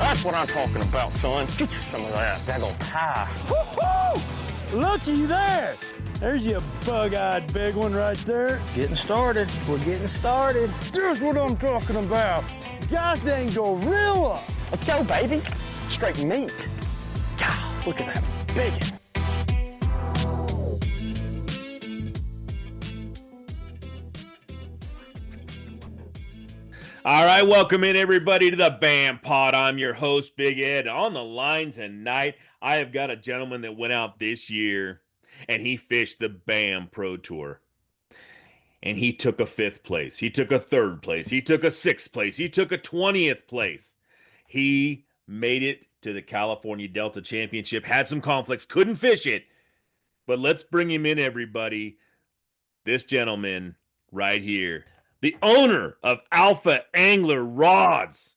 That's what I'm talking about, son. Get you some of that daggone pie. Woo-hoo! Looky there. There's your bug-eyed big one right there. Getting started. We're getting started. Here's what I'm talking about. Gosh dang gorilla. Let's go, baby. Straight meat. God, look at that biggin'. All right, welcome in everybody to the BAM Pod. I'm your host, Big Ed. On the line tonight, I have got a gentleman that went out this year and he fished the BAM Pro Tour. And he took a 5th place. He took a 3rd place. He took a 6th place. He took a 20th place. He made it to the California Delta Championship, had some conflicts, couldn't fish it. But let's bring him in, everybody. This gentleman right here, the owner of Alpha Angler Rods.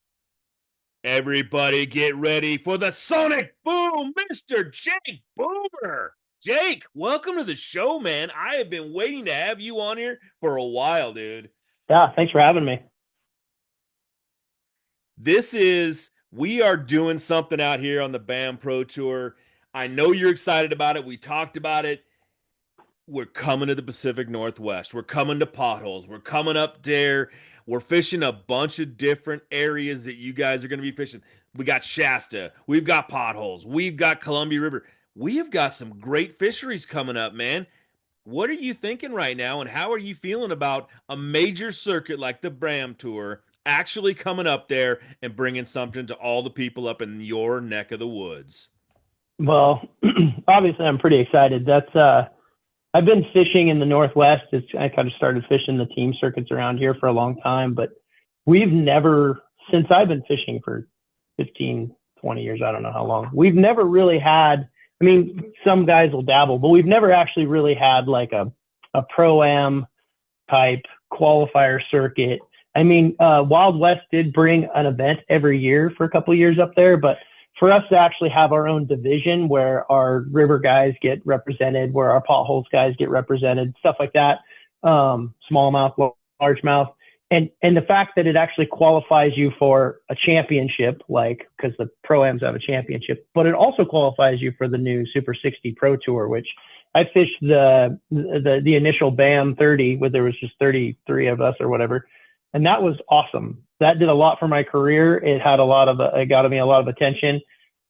Everybody get ready for the Sonic Boom, Mr. Jake Boomer. Jake, welcome to the show, man. I have been waiting to have you on here for a while, dude. Yeah, thanks for having me. We are doing something out here on the BAM Pro Tour. I know you're excited about it. We talked about it. We're coming to the Pacific Northwest. We're coming to potholes. We're coming up there. We're fishing a bunch of different areas that you guys are going to be fishing. We got Shasta. We've got potholes. We've got Columbia River. We have got some great fisheries coming up, man. What are you thinking right now, and how are you feeling about a major circuit like the BAM Tour actually coming up there and bringing something to all the people up in your neck of the woods? Well, obviously, I'm pretty excited. I've been fishing in the Northwest. I kind of started fishing the team circuits around here for a long time, but we've never, since I've been fishing for 15, 20 years, I don't know how long, we've never really had, I mean, some guys will dabble, but we've never actually really had like a Pro-Am type qualifier circuit. I mean, Wild West did bring an event every year for a couple of years up there, but for us to actually have our own division where our river guys get represented, where our potholes guys get represented, stuff like that, smallmouth, largemouth, and the fact that it actually qualifies you for a championship, like because the Pro-Ams have a championship, but it also qualifies you for the new Super 60 Pro Tour, which I fished the initial BAM 30, where there was just 33 of us or whatever, and that was awesome. That did a lot for my career. It got me a lot of attention.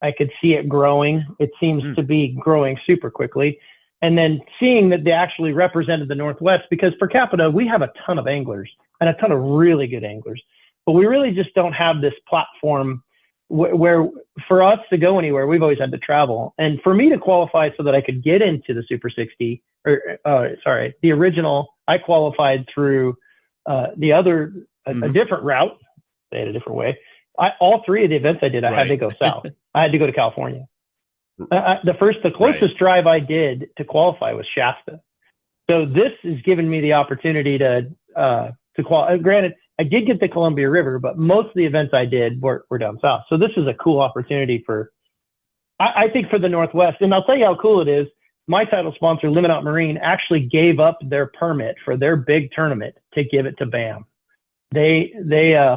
I could see it growing. It seems to be growing super quickly. And then seeing that they actually represented the Northwest, because per capita, we have a ton of anglers and a ton of really good anglers, but we really just don't have this platform where for us to go anywhere, we've always had to travel. And for me to qualify so that I could get into the Super 60, the original, I qualified through a different route. They had a different way. All 3 of the events I did, I had to go south. I had to go to California. The closest drive I did to qualify was Shasta. So this has given me the opportunity to qualify. Granted, I did get the Columbia River, but most of the events I did were down south. So this is a cool opportunity I think for the Northwest. And I'll tell you how cool it is. My title sponsor, Limit Out Marine, actually gave up their permit for their big tournament to give it to BAM. They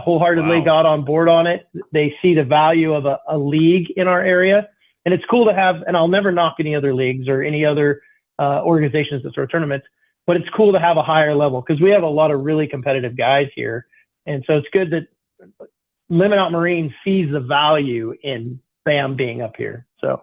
wholeheartedly got on board on it. They see the value of a league in our area. And it's cool to have, and I'll never knock any other leagues or any other organizations that throw tournaments, but it's cool to have a higher level because we have a lot of really competitive guys here. And so it's good that Limit Out Marine sees the value in BAM being up here. So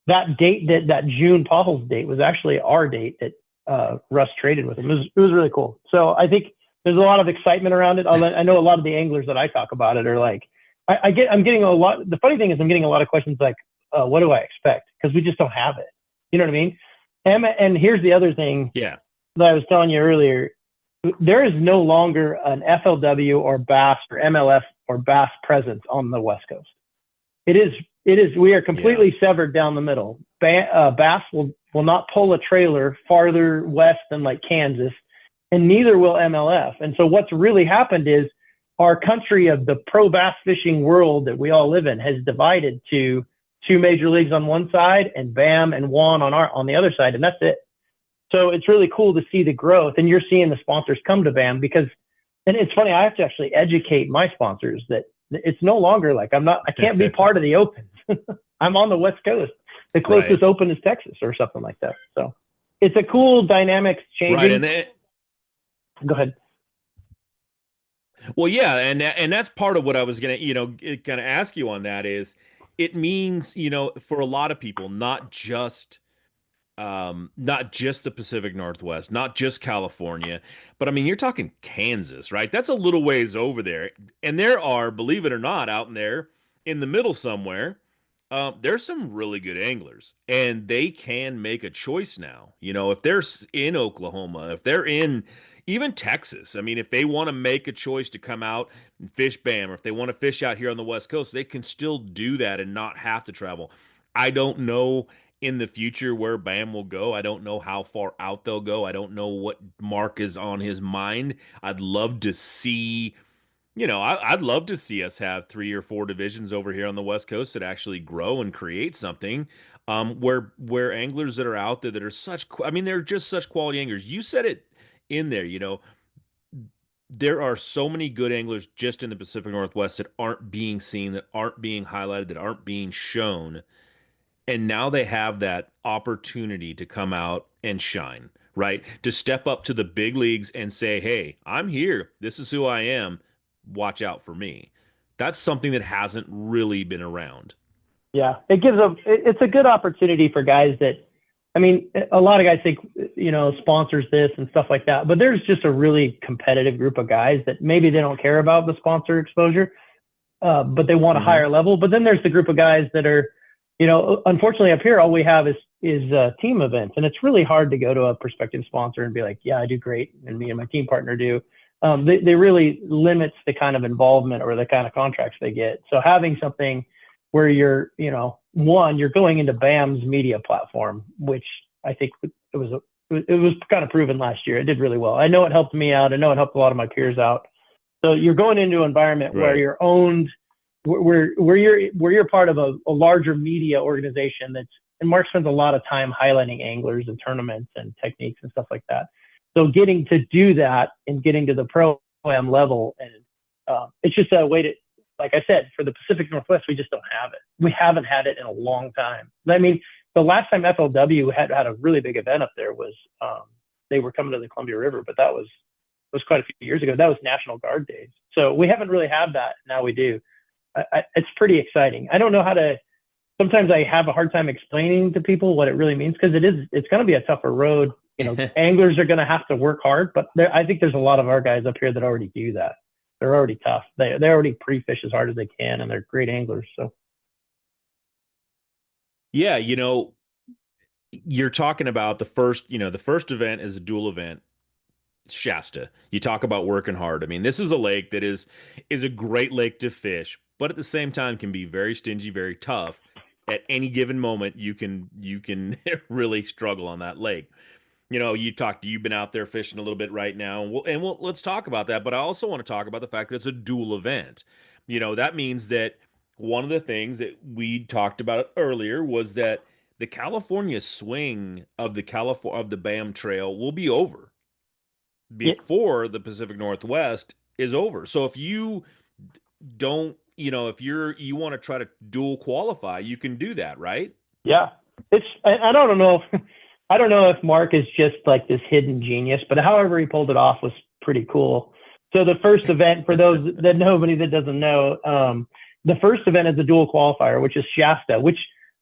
that date, that June potholes date was actually our date that Russ traded with him. It was really cool. So I think there's a lot of excitement around it. I know a lot of the anglers that I talk about it are like, I'm getting a lot. The funny thing is I'm getting a lot of questions like, what do I expect? Because we just don't have it. You know what I mean? And here's the other thing that I was telling you earlier. There is no longer an FLW or Bass or MLF or Bass presence on the West Coast. It is, we are completely severed down the middle. Bass will not pull a trailer farther west than like Kansas, and neither will MLF. And so what's really happened is our country of the pro bass fishing world that we all live in has divided to 2 major leagues on one side and BAM and WAN on the other side, and that's it. So it's really cool to see the growth, and you're seeing the sponsors come to BAM because, and it's funny, I have to actually educate my sponsors that It's no longer like I can't be part of the Open. I'm on the West Coast. The closest Open is Texas or something like that. So it's a cool dynamics changing. Right, and then, go ahead. Well, yeah, and that's part of what I was gonna, kind of ask you on that is it means, for a lot of people, not just the Pacific Northwest, not just California, but I mean, you're talking Kansas, right? That's a little ways over there. And there are, believe it or not, out in there in the middle somewhere, there's some really good anglers, and they can make a choice now. If they're in Oklahoma, if they're in even Texas, I mean, if they want to make a choice to come out and fish BAM, or if they want to fish out here on the West Coast, they can still do that and not have to travel. I don't know in the future where BAM will go. I don't know how far out they'll go. I don't know what Mark is on his mind. I'd love to see, I'd love to see us have 3 or 4 divisions over here on the West Coast that actually grow and create something, where anglers that are out there that are they're just such quality anglers. You said it in there, there are so many good anglers just in the Pacific Northwest that aren't being seen, that aren't being highlighted, that aren't being shown. And now they have that opportunity to come out and shine, right? To step up to the big leagues and say, hey, I'm here. This is who I am. Watch out for me. That's something that hasn't really been around. Yeah, it's a good opportunity for guys that, I mean, a lot of guys think, sponsors this and stuff like that, but there's just a really competitive group of guys that maybe they don't care about the sponsor exposure, but they want a higher level. But then there's the group of guys that are, unfortunately up here, all we have is team events. And it's really hard to go to a prospective sponsor and be like, yeah, I do great. And me and my team partner do. They really limits the kind of involvement or the kind of contracts they get. So having something where you're, you're going into BAM's media platform, which I think it was kind of proven last year. It did really well. I know it helped me out. I know it helped a lot of my peers out. So you're going into an environment where you're owned, where you're part of a larger media organization and Mark spends a lot of time highlighting anglers and tournaments and techniques and stuff like that. So getting to do that and getting to the Pro-Am level, and it's just a way to, like I said, for the Pacific Northwest, we just don't have it. We haven't had it in a long time. I mean, the last time FLW had a really big event up there was they were coming to the Columbia River, but that was quite a few years ago. That was National Guard days. So we haven't really had that. Now we do. It's pretty exciting. I don't know how to. Sometimes I have a hard time explaining to people what it really means because it's going to be a tougher road. Anglers are going to have to work hard, but I think there's a lot of our guys up here that already do that. They're already tough. They already pre-fish as hard as they can, and they're great anglers. So, yeah, you're talking about the first event is a dual event. Shasta. You talk about working hard. I mean, this is a lake that is a great lake to fish, but at the same time can be very stingy, very tough. At any given moment, you can really struggle on that lake. You've been out there fishing a little bit right now, and let's talk about that. But I also want to talk about the fact that it's a dual event. That means that one of the things that we talked about earlier was that the California swing of the BAM Trail will be over before the Pacific Northwest is over. So if you don't, if you want to try to dual qualify, you can do that, right? Yeah. I don't know. I don't know if Mark is just like this hidden genius, but however he pulled it off was pretty cool. So the first event, for those that nobody that doesn't know, the first event is a dual qualifier, which is Shasta, which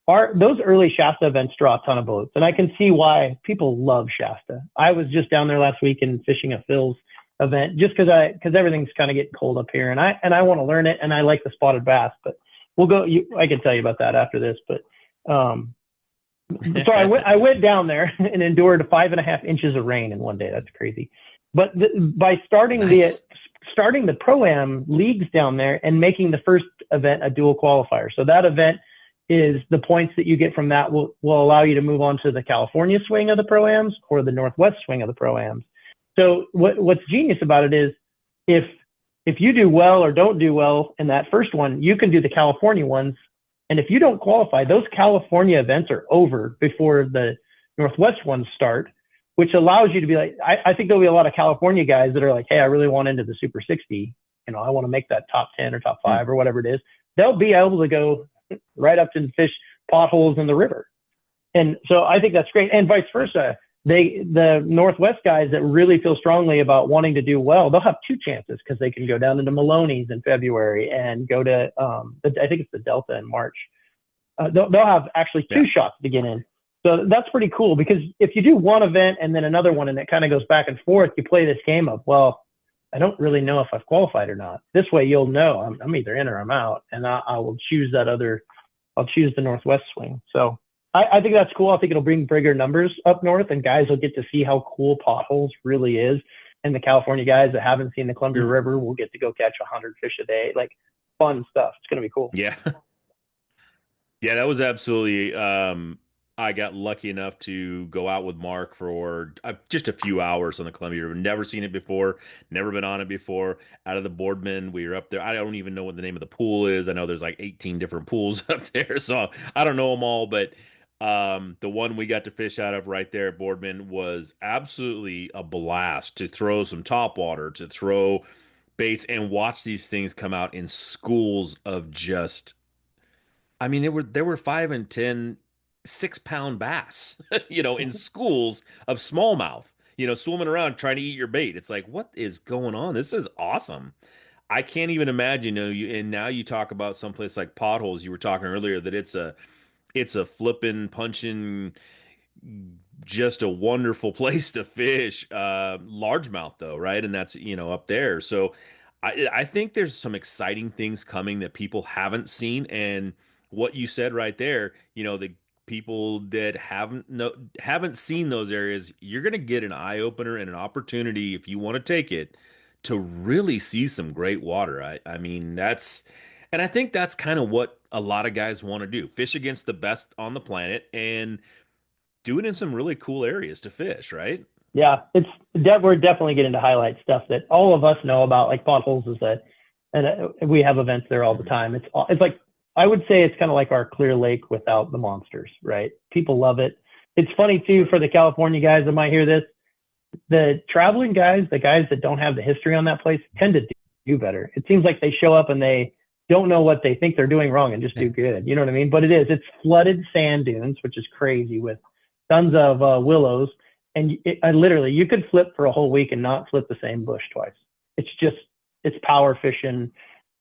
those early Shasta events draw a ton of boats. And I can see why people love Shasta. I was just down there last week and fishing a Phil's event just because everything's kind of getting cold up here, and I want to learn it, and I like the spotted bass. But we'll go. I can tell you about that after this. But so I went down there and endured 5.5 inches of rain in one day. That's crazy. But by starting the Pro-Am leagues down there and making the first event a dual qualifier. So that event is the points that you get from that will allow you to move on to the California swing of the Pro-Ams or the Northwest swing of the Pro-Ams. So what's genius about it is if you do well or don't do well in that first one, you can do the California ones. And if you don't qualify, those California events are over before the Northwest ones start, which allows you to be like, I think there'll be a lot of California guys that are like, hey, I really want into the Super 60, I want to make that top 10 or top 5 or whatever it is, they'll be able to go right up to fish potholes in the river. And so I think that's great. And vice versa. The Northwest guys that really feel strongly about wanting to do well, they'll have 2 chances because they can go down into Maloney's in February and go to, I think it's the Delta in March. They'll have actually 2 shots to get in. So that's pretty cool, because if you do one event and then another one and it kind of goes back and forth, you play this game of, well, I don't really know if I've qualified or not. This way you'll know I'm either in or I'm out, and I will choose I'll choose the Northwest swing. So I think that's cool. I think it'll bring bigger numbers up north, and guys will get to see how cool potholes really is. And the California guys that haven't seen the Columbia River will get to go catch 100 fish a day. Like, fun stuff. It's going to be cool. Yeah. Yeah, that was absolutely I got lucky enough to go out with Mark for just a few hours on the Columbia River. Never seen it before, never been on it before. Out of the Boardman, we were up there. I don't even know what the name of the pool is. I know there's like 18 different pools up there, so I don't know them all. But the one we got to fish out of right there at Boardman was absolutely a blast to throw some topwater, to throw baits, and watch these things come out in schools of just. I mean, there were 5 and 10 6-pound bass, in schools of smallmouth, swimming around trying to eat your bait. It's like, what is going on? This is awesome. I can't even imagine, and now you talk about someplace like Potholes. You were talking earlier that it's a flipping, punching, just a wonderful place to fish. Largemouth though, right? And that's, up there. So I think there's some exciting things coming that people haven't seen. And what you said right there, the people that haven't seen those areas, you're going to get an eye opener and an opportunity, if you want to take it, to really see some great water. I mean, and I think that's kind of what a lot of guys want to do: fish against the best on the planet and do it in some really cool areas to fish, right? Yeah, we're definitely getting to highlight stuff that all of us know about, like Potholes is that, and we have events there all the time. It's like, I would say it's kind of like our Clear Lake without the monsters, right? People love it. It's funny too, for the California guys that might hear this, the traveling guys, the guys that don't have the history on that place, tend to do better. It seems like they show up and they don't know what they think they're doing wrong and just do good. You know what I mean? But it's flooded sand dunes, which is crazy, with tons of willows. And literally, you could flip for a whole week and not flip the same bush twice. It's power fishing,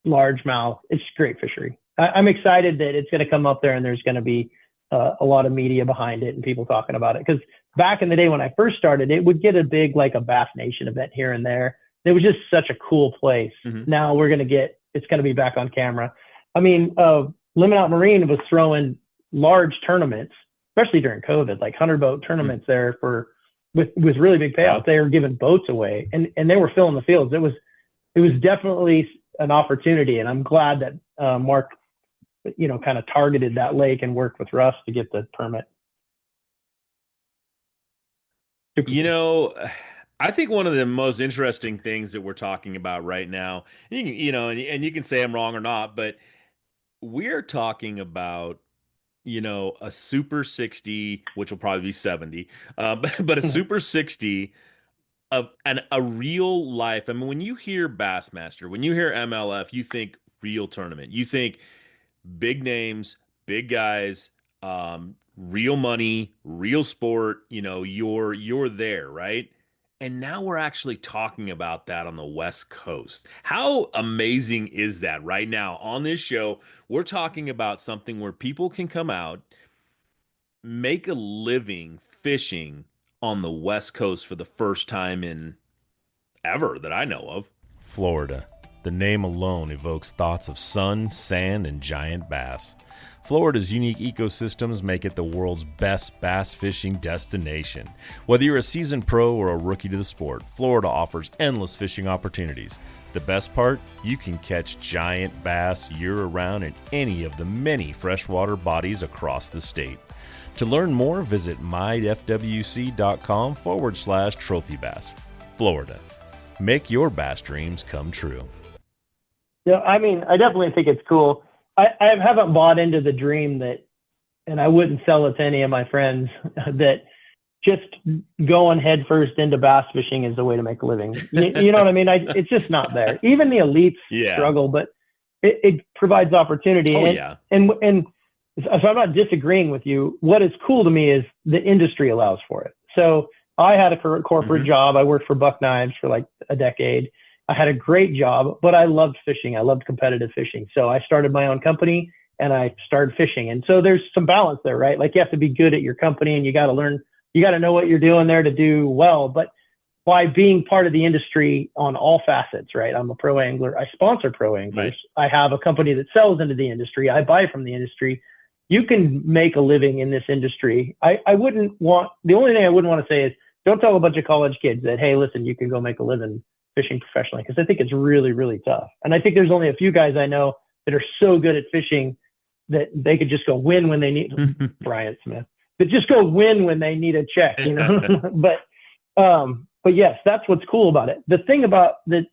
largemouth. It's great fishery. I'm excited that it's going to come up there and there's going to be a lot of media behind it and people talking about it. Because back in the day when I first started, it would get a big, like a Bass Nation event here and there. It was just such a cool place. Mm-hmm. Now it's going to be back on camera. I mean, Limit Out Marine was throwing large tournaments, especially during COVID, like 100-boat tournaments there with really big payouts. They were giving boats away and they were filling the fields. It was definitely an opportunity, and I'm glad that Mark, kind of targeted that lake and worked with Russ to get the permit. I think one of the most interesting things that we're talking about right now, and you can say I'm wrong or not, but we're talking about, a Super 60, which will probably be 70, but a Super 60 of a real life. I mean, when you hear Bassmaster, when you hear MLF, you think real tournament. You think big names, big guys, real money, real sport. You're there, right? And now we're actually talking about that on the West Coast. How amazing is that? Right now on this show, we're talking about something where people can come out, make a living fishing on the West Coast for the first time in ever that I know of. Florida. The name alone evokes thoughts of sun, sand, and giant bass. Florida's unique ecosystems make it the world's best bass fishing destination. Whether you're a seasoned pro or a rookie to the sport, Florida offers endless fishing opportunities. The best part? You can catch giant bass year-round in any of the many freshwater bodies across the state. To learn more, visit mydfwc.com/trophy bass. Florida. Make your bass dreams come true. Yeah, I mean, I definitely think it's cool. I haven't bought into the dream that, and I wouldn't sell it to any of my friends, that just going headfirst into bass fishing is the way to make a living. You know what I mean? It's just not there. Even the elites struggle, but it provides opportunity. Oh, and if I'm not disagreeing with you, what is cool to me is the industry allows for it. So I had a corporate job. I worked for Buck Knives for like a decade. I had a great job, but I loved fishing. I loved competitive fishing. So I started my own company and I started fishing. And so there's some balance there, right? Like you have to be good at your company and you got to learn, you got to know what you're doing there to do well. But by being part of the industry on all facets, right? I'm a pro angler. I sponsor pro anglers. Right. I have a company that sells into the industry. I buy from the industry. You can make a living in this industry. The only thing I wouldn't want to say is don't tell a bunch of college kids that, hey, listen, you can go make a living fishing professionally, because I think it's really, really tough. And I think there's only a few guys I know that are so good at fishing that they could just go win when they need Brian Smith, but just go win when they need a check, you know. But yes, that's what's cool about it. The thing about the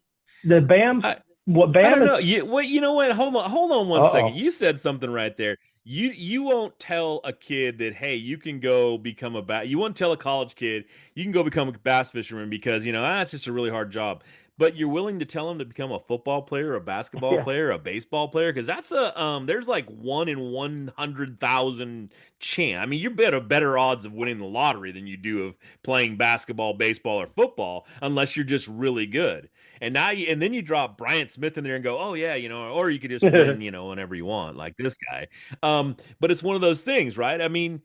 BAM, what BAM I don't know. is, You know what? Hold on one second. You said something right there. You won't tell a kid that, hey, you can go become you won't tell a college kid you can go become a bass fisherman because, you know, it's just a really hard job. But you're willing to tell them to become a football player, a basketball player, a baseball player, because that's there's like 1 in 100,000 chance. I mean, you bet a better odds of winning the lottery than you do of playing basketball, baseball, or football, unless you're just really good. And then you drop Bryant Smith in there and go, oh yeah, you know, or you could just win, you know, whenever you want, like this guy. But it's one of those things, right? I mean,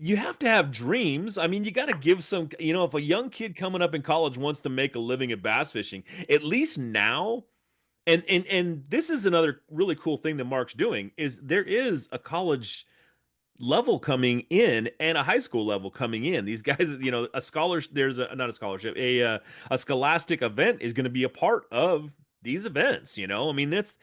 you have to have dreams. I mean, you got to give some, you know, if a young kid coming up in college wants to make a living at bass fishing, at least now, and this is another really cool thing that Mark's doing, is there is a college level coming in and a high school level coming in. These guys, you know, not a scholarship, a scholastic event is going to be a part of these events, you know. I mean, that's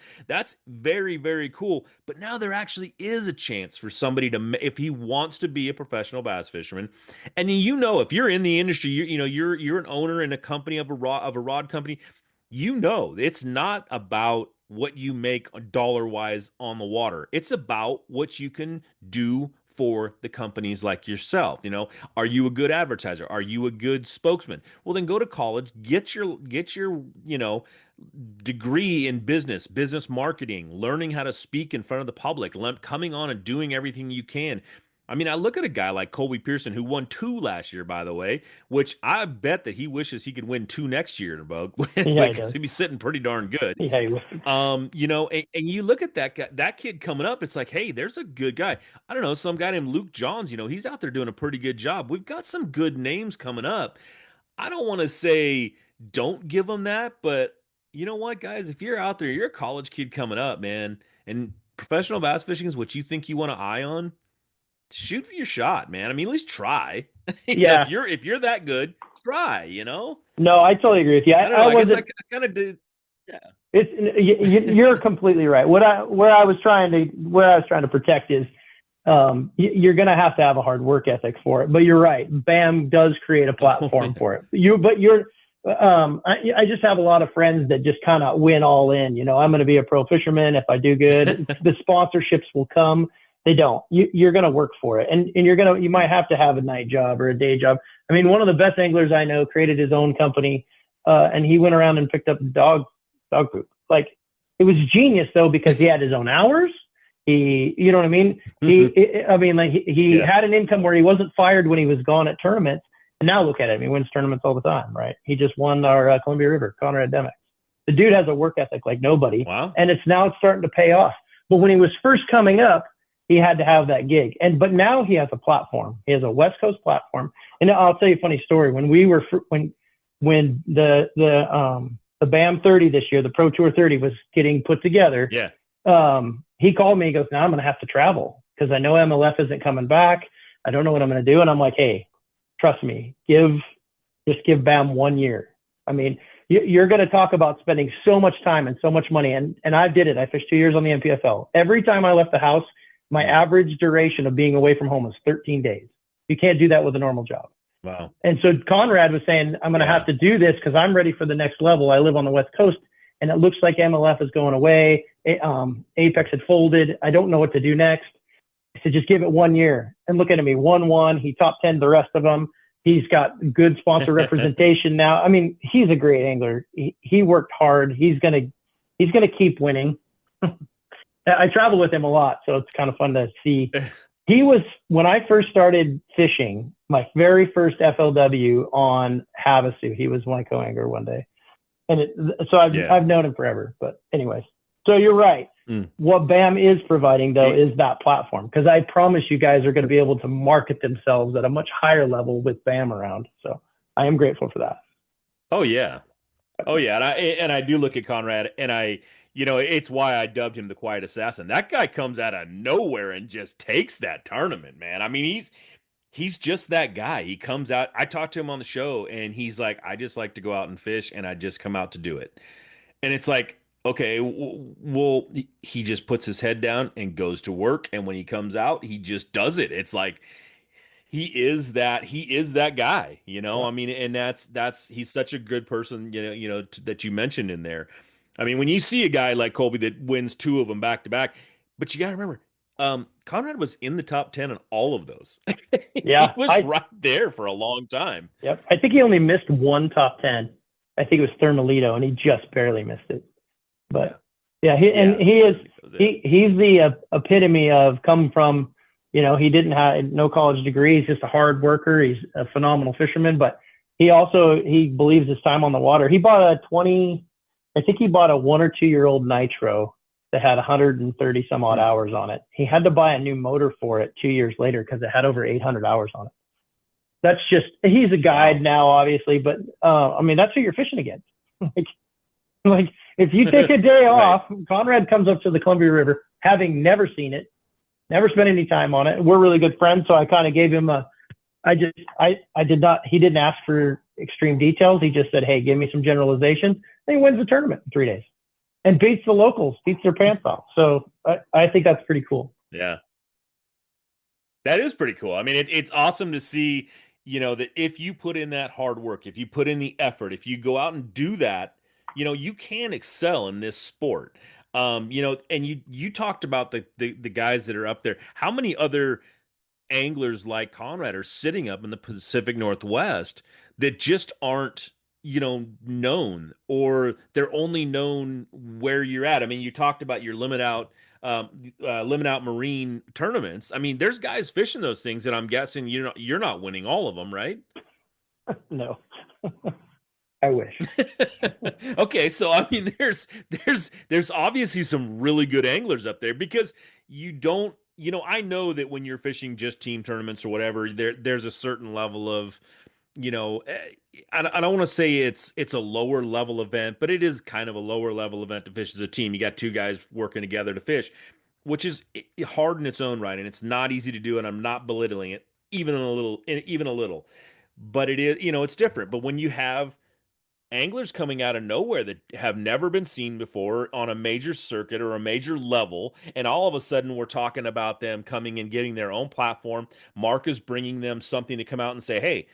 very, very cool. But now there actually is a chance for somebody to, if he wants to be a professional bass fisherman, and you know, if you're in the industry, you're an owner in a company of a rod company, you know, it's not about what you make dollar wise on the water. It's about what you can do for the companies like yourself. You know, are you a good advertiser? Are you a good spokesman? Well, then go to college, get your, you know, degree in business marketing, learning how to speak in front of the public, coming on and doing everything you can. I mean, I look at a guy like Colby Pearson, who won 2 last year, by the way, which I bet that he wishes he could win 2 next year, because he'd be sitting pretty darn good. Yeah, he would. You know, and you look at that kid coming up, it's like, hey, there's a good guy. I don't know, some guy named Luke Johns, you know, he's out there doing a pretty good job. We've got some good names coming up. I don't want to say don't give them that, but you know what, guys, if you're out there, you're a college kid coming up, man, and professional bass fishing is what you think you want to eye on, shoot for your shot, man. I mean, at least try. Yeah. if you're that good, try, you know? No, I totally agree with you. I guess I kind of did. Yeah. You're completely right. Where I was trying to protect is, you're going to have a hard work ethic for it, but you're right. BAM does create a platform for it. I just have a lot of friends that just kind of win all in, you know, I'm going to be a pro fisherman. If I do good, the sponsorships will come. They don't. You're going to work for it, and you might have to have a night job or a day job. I mean, one of the best anglers I know created his own company, and he went around and picked up dog poop. Like, it was genius though, because he had his own hours. You know what I mean? He had an income where he wasn't fired when he was gone at tournaments. And now look at him. He wins tournaments all the time, right? He just won our Columbia River, Conrad Demick. The dude has a work ethic like nobody. Wow. And it's starting to pay off. But when he was first coming up, he had to have that gig. But now he has a platform. He has a West Coast platform. And I'll tell you a funny story. When we were, when the BAM 30 this year, the Pro Tour 30 was getting put together. Yeah. He called me. He goes, now I'm going to have to travel because I know MLF isn't coming back. I don't know what I'm going to do. And I'm like, hey, trust me, just give BAM 1 year. I mean, you're going to talk about spending so much time and so much money. And I did it. I fished 2 years on the NPFL. Every time I left the house, my average duration of being away from home was 13 days. You can't do that with a normal job. Wow. And so Conrad was saying, I'm going to have to do this because I'm ready for the next level. I live on the West Coast and it looks like MLF is going away. Apex had folded. I don't know what to do next. I said, just give it 1 year. And look at him. He won one. He top 10 the rest of them. He's got good sponsor representation now. I mean, he's a great angler. He worked hard. He's gonna keep winning. I travel with him a lot, so it's kind of fun to see. He was, when I first started fishing, my very first FLW on Havasu. He was my co-angler one day, and so I've known him forever. But anyways, so you're right. What BAM is providing, though, is that platform, because I promise you guys are going to be able to market themselves at a much higher level with BAM around. So I am grateful for that. Oh yeah, and I do look at Conrad, and it's why I dubbed him the Quiet Assassin. That guy comes out of nowhere and just takes that tournament, man. I mean, he's just that guy. He comes out. I talked to him on the show, and he's like, I just like to go out and fish, and I just come out to do it. And it's like, okay, well, he just puts his head down and goes to work, and when he comes out, he just does it. It's like he is that guy, you know. I mean, and that's he's such a good person, that you mentioned in there. I mean, when you see a guy like Colby that wins 2 of them back to back, but you got to remember, Conrad was in the top 10 on all of those. Yeah, he was right there for a long time. Yep, I think he only missed 1 top 10. I think it was Thermalito, and he just barely missed it. But he's the epitome of come from, he didn't have no college degree. He's just a hard worker. He's a phenomenal fisherman, but he believes his time on the water. He bought a 1 or 2 year old Nitro that had 130 some odd hours on it. He had to buy a new motor for it 2 years later because it had over 800 hours on it. That's just, he's a guide now, obviously, but I mean, that's who you're fishing against. like if you take a day off, Conrad comes up to the Columbia River, having never seen it, never spent any time on it. We're really good friends, so I kind of gave him he didn't ask for extreme details. He just said, hey, give me some generalization. And he wins the tournament in 3 days and beats the locals, beats their pants off. So I think that's pretty cool. Yeah. That is pretty cool. I mean, it's awesome to see, that if you put in that hard work, if you put in the effort, if you go out and do that, you can excel in this sport. And you talked about the guys that are up there. How many other anglers like Conrad are sitting up in the Pacific Northwest that just aren't, known, or they're only known where you're at? I mean, you talked about your limit out marine tournaments. I mean, there's guys fishing those things that I'm guessing you're not winning all of them, right? No. I wish. Okay, so I mean, there's obviously some really good anglers up there, because you don't, I know that when you're fishing just team tournaments or whatever, there's a certain level of, I don't want to say it's a lower level event, but it is kind of a lower level event to fish as a team. You got 2 guys working together to fish, which is hard in its own right, and it's not easy to do. And I'm not belittling it, even a little, but it is, it's different. But when you have anglers coming out of nowhere that have never been seen before on a major circuit or a major level, and all of a sudden we're talking about them coming and getting their own platform, Mark is bringing them something to come out and say, hey,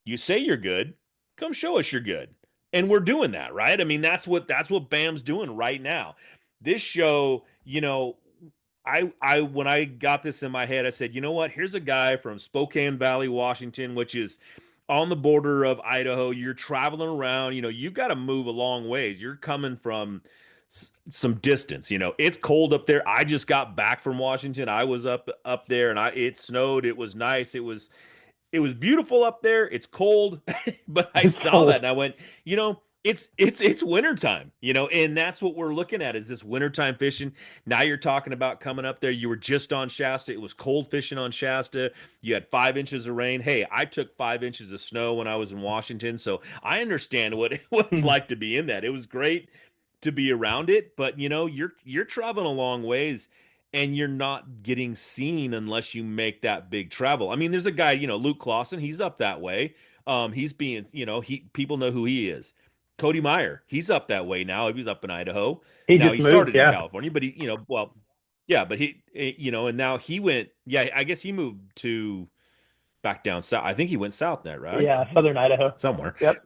you say you're good, come show us you're good. And we're doing that, right? I mean, that's what BAM's doing right now. This show, I when I got this in my head, I said, you know what? Here's a guy from Spokane Valley, Washington, which is on the border of Idaho. You're traveling around, you've got to move a long ways. You're coming from some distance, it's cold up there. I just got back from Washington. I was up there, and it snowed. It was nice. It was beautiful up there. It's cold, but I saw that and I went, it's wintertime, and that's what we're looking at, is this wintertime fishing. Now you're talking about coming up there. You were just on Shasta. It was cold fishing on Shasta. You had 5 inches of rain. Hey, I took 5 inches of snow when I was in Washington, so I understand what it's like to be in that. It was great to be around it, but you're traveling a long ways, and you're not getting seen unless you make that big travel. I mean, there's a guy, Luke Clausen, he's up that way. He's being, people know who he is. Cody Meyer, he's up that way now. He's up in Idaho. He started in California, but he, but he, and now he went, I guess he moved back down south. I think he went south there, right? Yeah, southern Idaho. Somewhere. Yep.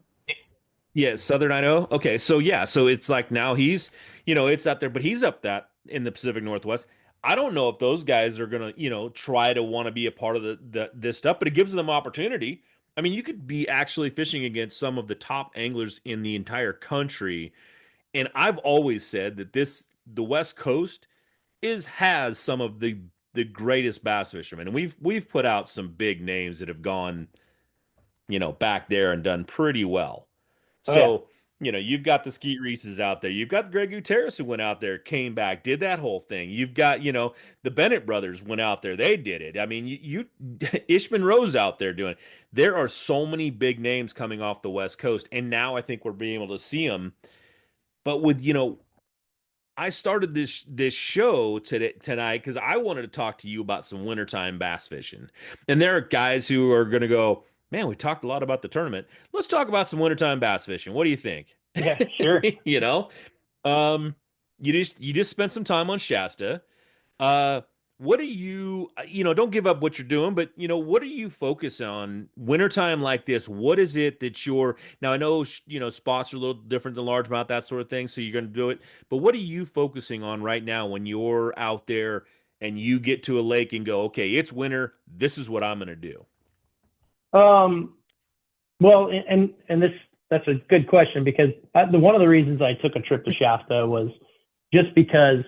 Yeah, southern Idaho. Okay, so so it's like now he's, it's up there, but he's up that in the Pacific Northwest. I don't know if those guys are gonna, try to want to be a part of this stuff, but it gives them opportunity. I mean, you could be actually fishing against some of the top anglers in the entire country. And I've always said that the West Coast has some of the greatest bass fishermen. And we've put out some big names that have gone, back there and done pretty well. Oh yeah. So, you've got the Skeet Reeses out there. You've got Greg Gutierrez who went out there, came back, did that whole thing. You've got, the Bennett brothers went out there. They did it. I mean, you Ishman Rose out there doing it. There are so many big names coming off the West Coast. And now I think we're being able to see them. But with, I started this show tonight because I wanted to talk to you about some wintertime bass fishing. And there are guys who are going to go, man, we talked a lot about the tournament. Let's talk about some wintertime bass fishing. What do you think? Yeah, sure. You just spent some time on Shasta. What do you, don't give up what you're doing, but what do you focus on wintertime like this? What is it that now I know, spots are a little different than largemouth, that sort of thing. So you're going to do it, but what are you focusing on right now when you're out there and you get to a lake and go, okay, it's winter. This is what I'm going to do. Well, and that's a good question, because one of the reasons I took a trip to Shasta was just because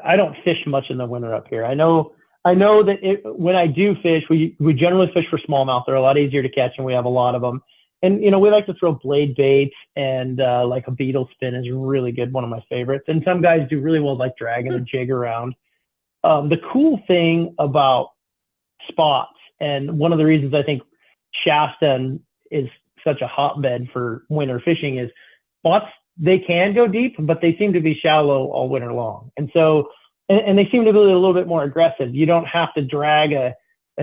I don't fish much in the winter up here. I know that when I do fish, we generally fish for smallmouth. They're a lot easier to catch, and we have a lot of them. And we like to throw blade baits, and like a beetle spin is really good, one of my favorites. And some guys do really well, like dragging a jig around. The cool thing about spots, and one of the reasons I think Shasta is such a hotbed for winter fishing, is spots. They can go deep, but they seem to be shallow all winter long. And so, and they seem to be a little bit more aggressive. You don't have to drag a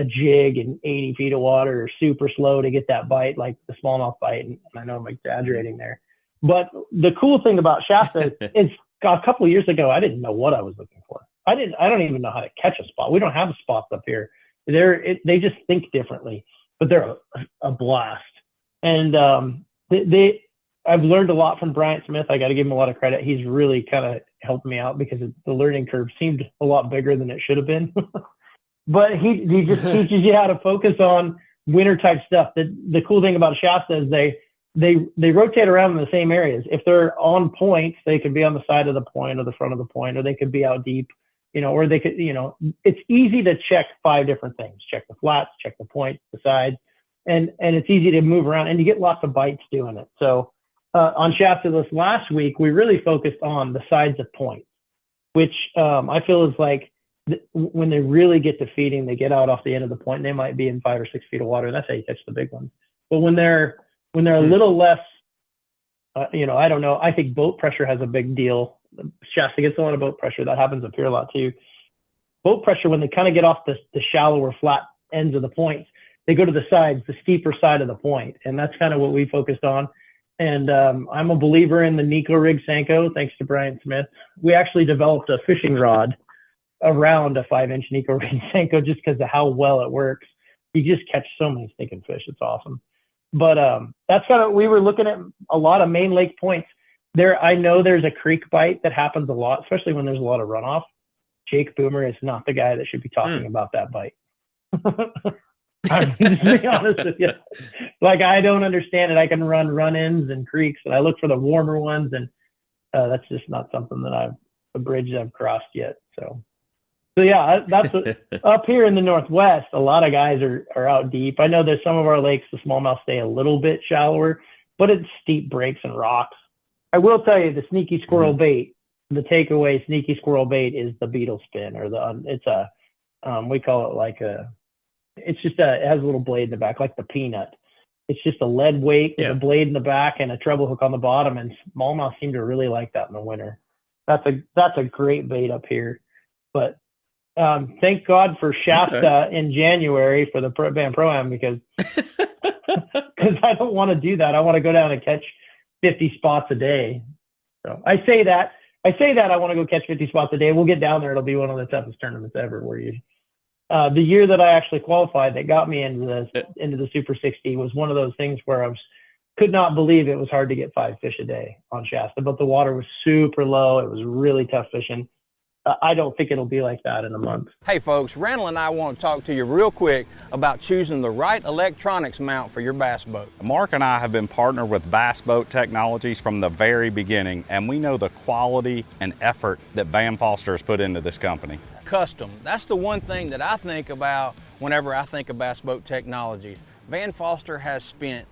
jig in 80 feet of water super slow to get that bite, like the smallmouth bite. And I know I'm exaggerating there, but the cool thing about Shasta is a couple of years ago, I didn't know what I was looking for. I don't even know how to catch a spot. We don't have spots up here. They just think differently, but they're a blast. And I've learned a lot from Bryant Smith. I got to give him a lot of credit. He's really kind of helped me out, because the learning curve seemed a lot bigger than it should have been. But he just teaches you how to focus on winter type stuff. The cool thing about Shasta is they rotate around in the same areas. If they're on points, they could be on the side of the point or the front of the point, or they could be out deep, or they could, it's easy to check 5 different things. Check the flats, check the points, the sides, and it's easy to move around, and you get lots of bites doing it. So on Shasta this last week, we really focused on the sides of points, which I feel is like when they really get to feeding, they get out off the end of the point, and they might be in 5 or 6 feet of water. And that's how you catch the big ones. But when they're a little less, I don't know. I think boat pressure has a big deal. Shasta gets a lot of boat pressure. That happens up here a lot too. Boat pressure, when they kind of get off the shallower, flat ends of the points, they go to the sides, the steeper side of the point. And that's kind of what we focused on. And I'm a believer in the Nico Rig Senko, thanks to Brian Smith. We actually developed a fishing rod around a 5-inch Nico Rig Senko just because of how well it works. You just catch so many stinking fish. It's awesome. But that's kind of, we were looking at a lot of main lake points. I know there's a creek bite that happens a lot, especially when there's a lot of runoff. Jake Boomer is not the guy that should be talking about that bite. I'm just being honest with you. Like, I don't understand it. I can run run-ins and creeks, and I look for the warmer ones, and that's just not something that a bridge I've crossed yet. So yeah, that's up here in the Northwest. A lot of guys are out deep. I know there's some of our lakes, the smallmouth stay a little bit shallower, but it's steep breaks and rocks. I will tell you, the sneaky squirrel bait, the takeaway sneaky squirrel bait is the beetle spin, or we call it like it has a little blade in the back, like the peanut. It's just a lead weight with a blade in the back and a treble hook on the bottom, and smallmouth seem to really like that in the winter. That's a great bait up here. But thank God for Shasta in January for the BAM Pro Am, because I don't want to do that. I want to go down and catch 50 spots a day. So I say that I want to go catch 50 spots a day. We'll get down there. It'll be one of the toughest tournaments ever, where the year that I actually qualified that got me into the Super 60 was one of those things where I could not believe it was hard to get 5 fish a day on Shasta, but the water was super low. It was really tough fishing. I don't think it'll be like that in a month. Hey folks, Randall and I want to talk to you real quick about choosing the right electronics mount for your bass boat. Mark and I have been partnered with Bass Boat Technologies from the very beginning, and we know the quality and effort that BAM Foster has put into this company. Custom, that's the one thing that I think about whenever I think of Bass Boat Technologies. Van Foster has spent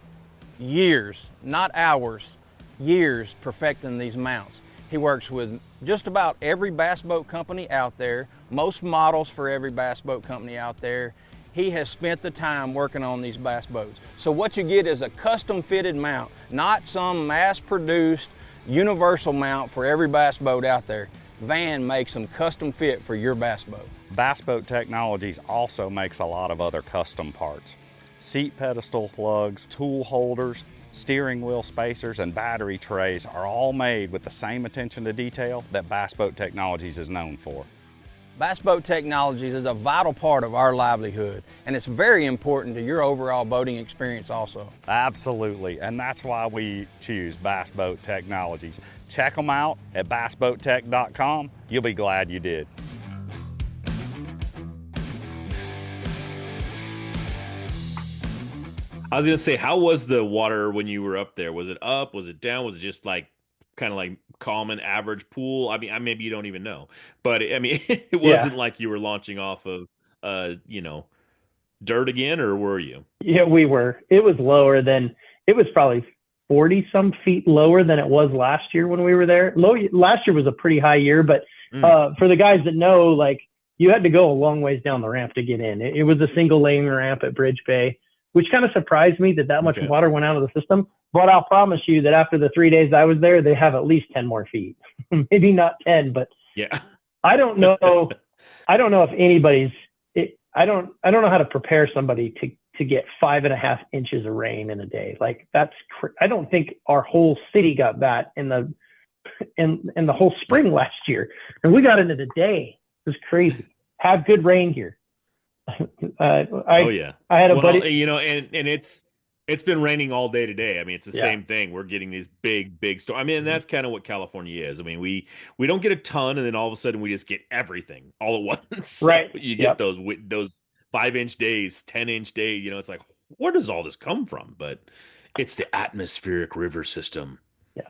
years, not hours, years perfecting these mounts. He works with just about every bass boat company out there, most models for every bass boat company out there. He has spent the time working on these bass boats. So what you get is a custom fitted mount, not some mass produced universal mount for every bass boat out there. Van makes them custom fit for your bass boat. Bass Boat Technologies also makes a lot of other custom parts. Seat pedestal plugs, tool holders, steering wheel spacers, and battery trays are all made with the same attention to detail that Bass Boat Technologies is known for. Bass Boat Technologies is a vital part of our livelihood, and it's very important to your overall boating experience also. Absolutely, and that's why we choose Bass Boat Technologies. Check them out at bassboattech.com. You'll be glad you did. I was gonna say, how was the water when you were up there? Was it up? Was it down? Was it just like kind of like common average pool? I mean, maybe you don't even know, but I mean, it wasn't like you were launching off of, dirt again, or were you? Yeah, we were. It was lower than, it was probably 40 some feet lower than it was last year when we were there. Last year was a pretty high year, but for the guys that know, like, you had to go a long ways down the ramp to get in. It was a single lane ramp at Bridge Bay, which kind of surprised me that much water went out of the system. But I'll promise you that after the 3 days I was there, they have at least 10 more feet. Maybe not 10, but yeah. I don't know. I don't know if anybody's. I don't know how to prepare somebody to get 5.5 inches of rain in a day. Like I don't think our whole city got that in the whole spring last year, and we got it in a day. It was crazy. Have good rain here. Oh yeah, I had a buddy. And it's been raining all day today. I mean, it's the same thing. We're getting these big storms. I mean, and that's kind of what California is. I mean, we don't get a ton, and then all of a sudden we just get everything all at once. Right. You get those 5-inch days, 10-inch days. It's like, where does all this come from? But it's the atmospheric river system. Yeah.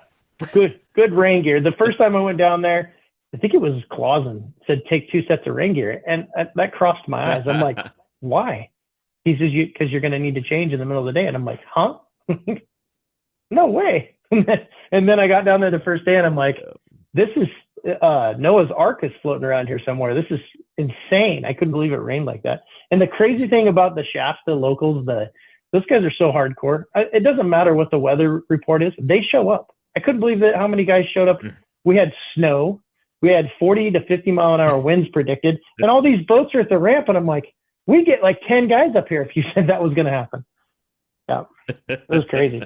Good rain gear. The first time I went down there, I think it was Clausen said, take 2 sets of rain gear. And that crossed my eyes. I'm like, why? He says, because you're going to need to change in the middle of the day. And I'm like, huh? No way. And then I got down there the first day and I'm like, this is Noah's Ark is floating around here somewhere. This is insane. I couldn't believe it rained like that. And the crazy thing about the Shasta locals, those guys are so hardcore. It doesn't matter what the weather report is. They show up. I couldn't believe how many guys showed up. We had snow. We had 40 to 50 mile an hour winds predicted, and all these boats are at the ramp. And I'm like, we get like 10 guys up here if you said that was going to happen. Yeah, it was crazy.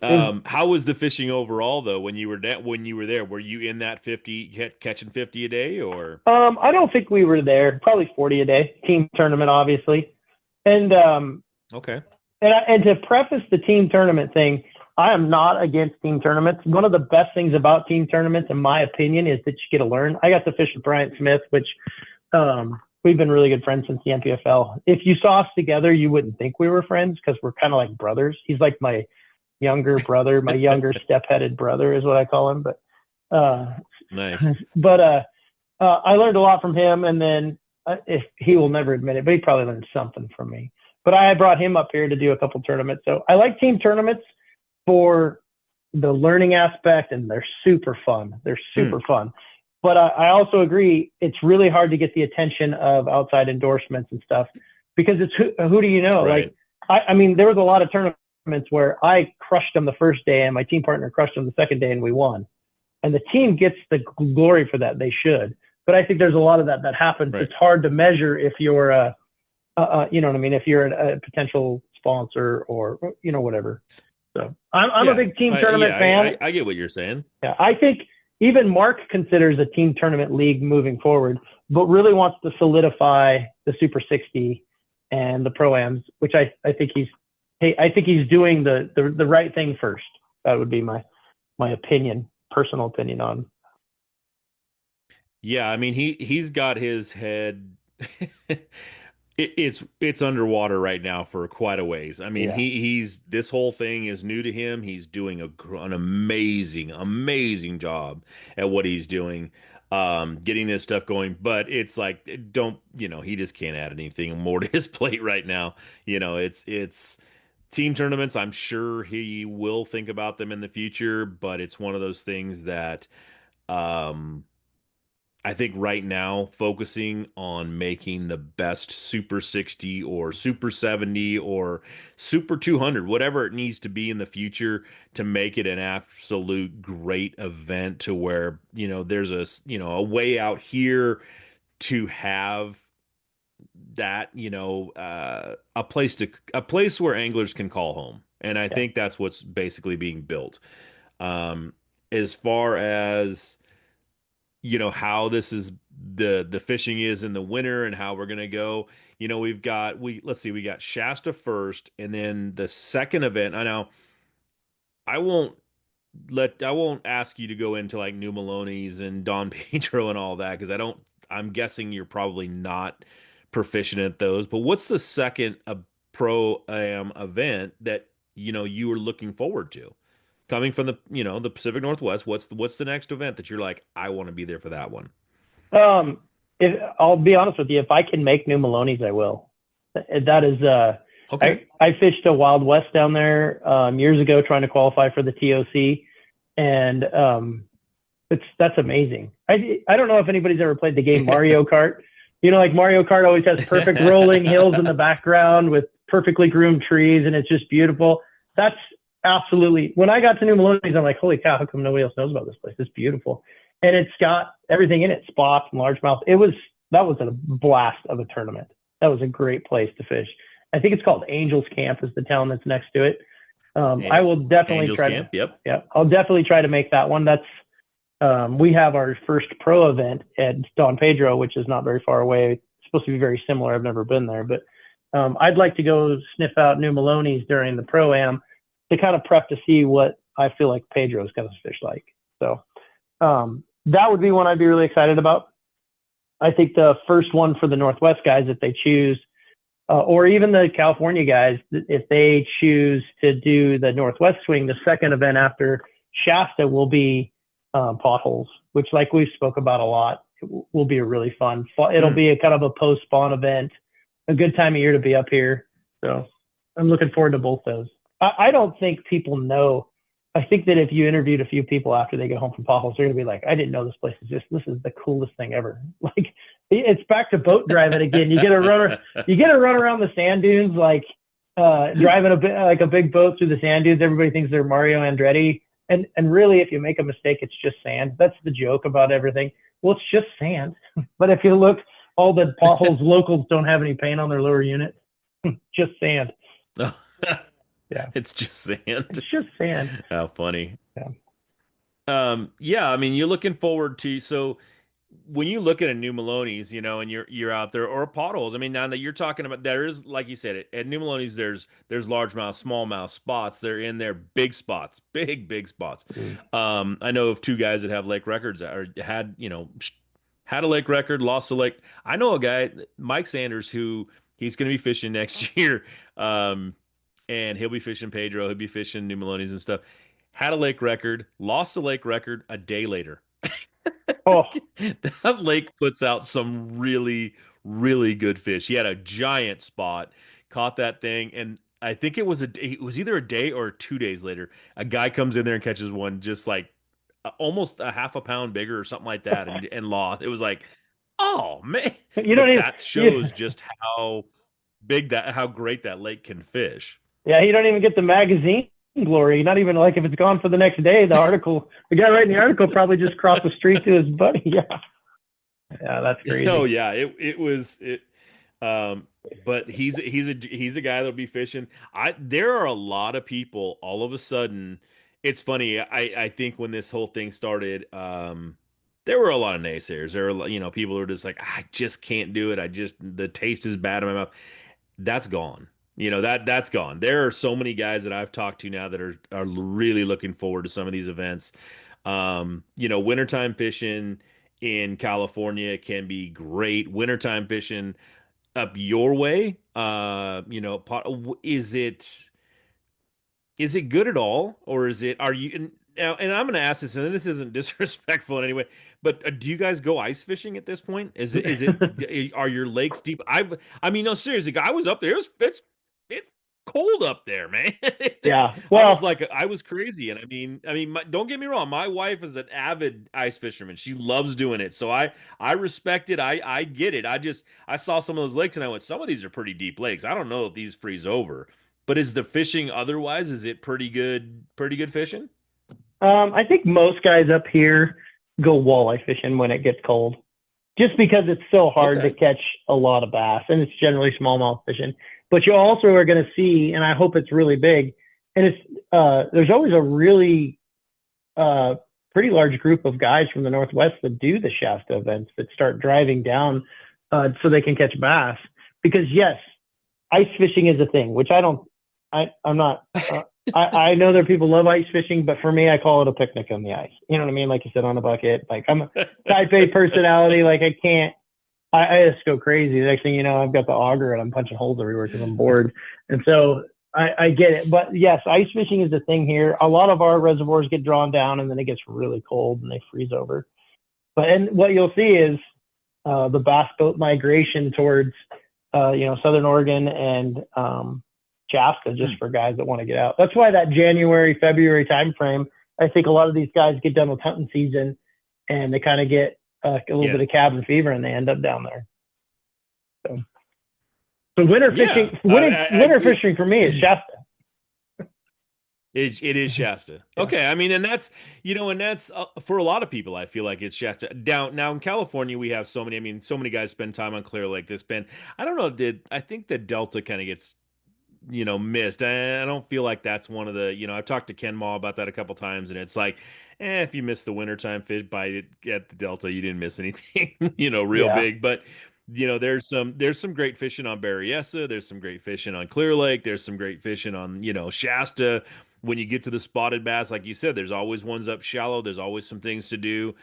How was the fishing overall though? When you were there, were you in that 50 catching 50 a day or? I don't think we were there. Probably 40 a day. Team tournament, obviously. And okay. And to preface the team tournament thing, I am not against team tournaments. One of the best things about team tournaments, in my opinion, is that you get to learn. I got to fish with Bryant Smith, which we've been really good friends since the NPFL. If you saw us together, you wouldn't think we were friends because we're kind of like brothers. He's like my younger brother, my younger step-headed brother is what I call him. But nice. But I learned a lot from him, and then if he will never admit it, but he probably learned something from me. But I brought him up here to do a couple tournaments. So I like team tournaments for the learning aspect, and they're super fun. They're super fun. But I also agree it's really hard to get the attention of outside endorsements and stuff because it's who do you know? Right. Like, I mean, there was a lot of tournaments where I crushed them the first day and my team partner crushed them the second day and we won. And the team gets the glory for that. They should. But I think there's a lot of that happens. Right. It's hard to measure if you're you know what I mean? If you're a potential sponsor or, whatever. So I'm a big team tournament fan. I get what you're saying. Yeah, I think even Mark considers a team tournament league moving forward, but really wants to solidify the Super 60 and the Pro Ams, which I think he's doing the right thing first. That would be my opinion, personal opinion on Yeah, I mean he's got his head it's underwater right now for quite a ways. I mean, Yeah. he's this whole thing is new to him. He's doing an amazing job at what he's doing, getting this stuff going. But it's like, don't, he just can't add anything more to his plate right now. It's team tournaments. I'm sure he will think about them in the future, but it's one of those things that. Um, I think right now, focusing on making the best Super 60 or Super 70 or Super 200, whatever it needs to be in the future to make it an absolute great event to where, there's a way out here to have that, a place where anglers can call home. And I Yeah. think that's what's basically being built. Um, as far as how this is the fishing is in the winter and how we're going to go. Let's see, we got Shasta first, and then the second event. I know I won't I won't ask you to go into like New Maloney's and Don Pedro and all that, because I'm guessing you're probably not proficient at those. But what's the second pro am event that you were looking forward to? Coming from the Pacific Northwest, what's the next event that you're like, I want to be there for that one? Um, if I'll be honest with you, if I can make New Maloney's, I will. That is, Okay. I fished a Wild West down there years ago trying to qualify for the TOC, and that's amazing. I don't know if anybody's ever played the game Mario Kart. Like Mario Kart always has perfect rolling hills in the background with perfectly groomed trees, and it's just beautiful. That's absolutely. When I got to New Maloney's, I'm like, holy cow, how come nobody else knows about this place? It's beautiful, and it's got everything in it: spots and largemouth. That was a blast of a tournament. That was a great place to fish. I think it's called Angels Camp is the town that's next to it. I will definitely Angels try Camp. Yep. yeah, I'll definitely try to make that one. We have our first pro event at Don Pedro, which is not very far away. It's supposed to be very similar. I've never been there, but I'd like to go sniff out New Maloney's during the pro am to kind of prep to see what I feel like Pedro's going to fish like. So that would be one I'd be really excited about. I think the first one for the Northwest guys, if they choose, or even the California guys, if they choose to do the Northwest swing, the second event after Shasta will be potholes, which, like we've spoke about a lot, will be a really fun. It'll be a kind of a post-spawn event, a good time of year to be up here. So I'm looking forward to both those. I don't think people know. I think that if you interviewed a few people after they get home from potholes, they're gonna be like, I didn't know this place exists. This is the coolest thing ever. Like, it's back to boat driving again. You get to run around the sand dunes, like driving a big boat through the sand dunes. Everybody thinks they're Mario Andretti. And really, if you make a mistake, it's just sand. That's the joke about everything. Well, it's just sand. But if you look, all the potholes locals don't have any paint on their lower unit. Just sand. Yeah. It's just sand. It's just sand. How funny. Yeah. Yeah, I mean, you're looking forward to, so when you look at a New Maloney's, and you're out there, or potholes. I mean, now that you're talking about, there is, like you said, at New Maloney's, there's largemouth, smallmouth spots. They're in there, big spots, big spots. I know of two guys that have lake records, or had a lake record, lost a lake. I know a guy, Mike Sanders, who he's going to be fishing next year. And he'll be fishing Pedro, he'll be fishing New Maloney's and stuff. Had a lake record, lost the lake record a day later. Oh, That lake puts out some really good fish. He had a giant spot, caught that thing, and I think it was either a day or 2 days later. A guy comes in there and catches one just like almost a half a pound bigger or something like that, and lost. It was like, oh man, that shows just how how great that lake can fish. Yeah, you don't even get the magazine glory. Not even like if it's gone for the next day. The guy writing the article probably just crossed the street to his buddy. Yeah, that's crazy. Oh yeah, it was. But he's a guy that'll be fishing. There are a lot of people all of a sudden. It's funny. I think when this whole thing started, there were a lot of naysayers. There were people who were just like, I just can't do it. The taste is bad in my mouth. That's gone. That's gone. There are so many guys that I've talked to now that are really looking forward to some of these events. Wintertime fishing in California can be great. Wintertime fishing up your way, is it good at all, or are you now? And I'm going to ask this, and this isn't disrespectful in any way, but do you guys go ice fishing at this point? Are your lakes deep? I mean, no, seriously, I was up there. It's cold up there, man. Yeah. I was Well, like, I was crazy, and don't get me wrong. My wife is an avid ice fisherman. She loves doing it, so I respect it. I get it. I saw some of those lakes, and I went, some of these are pretty deep lakes. I don't know if these freeze over. But is the fishing otherwise? Is it pretty good? Pretty good fishing? I think most guys up here go walleye fishing when it gets cold, just because it's so hard to Okay. catch a lot of bass, and it's generally smallmouth fishing. But you also are going to see, and I hope it's really big, and there's always a really pretty large group of guys from the Northwest that do the Shasta events that start driving down so they can catch bass. Because yes, ice fishing is a thing, which I'm not. I know that people love ice fishing, but for me, I call it a picnic on the ice. You know what I mean? Like you said, on a bucket. Like I'm a type A personality. Like I can't. I just go crazy. The next thing you know, I've got the auger and I'm punching holes everywhere because I'm bored. And so I get it. But yes, ice fishing is a thing here. A lot of our reservoirs get drawn down and then it gets really cold and they freeze over. And what you'll see is the bass boat migration towards Southern Oregon and Shasta, just for guys that want to get out. That's why that January, February timeframe, I think a lot of these guys get done with hunting season and they kind of get a little bit of cabin fever and they end up down there. So winter fishing, winter fishing for me is Shasta. It is Shasta. Okay, I mean, and that's for a lot of people. I feel like it's Shasta. Down now in California, we have so many. I mean, so many guys spend time on Clear Lake. They spend. I don't know. I think the Delta kind of gets missed. I don't feel like that's one of the. I've talked to Ken Mall about that a couple times, and it's like, if you miss the wintertime fish bite at the Delta, you didn't miss anything. Real big, but. There's some great fishing on Berryessa. There's some great fishing on Clear Lake. There's some great fishing on, Shasta. When you get to the spotted bass, like you said, there's always ones up shallow. There's always some things to do.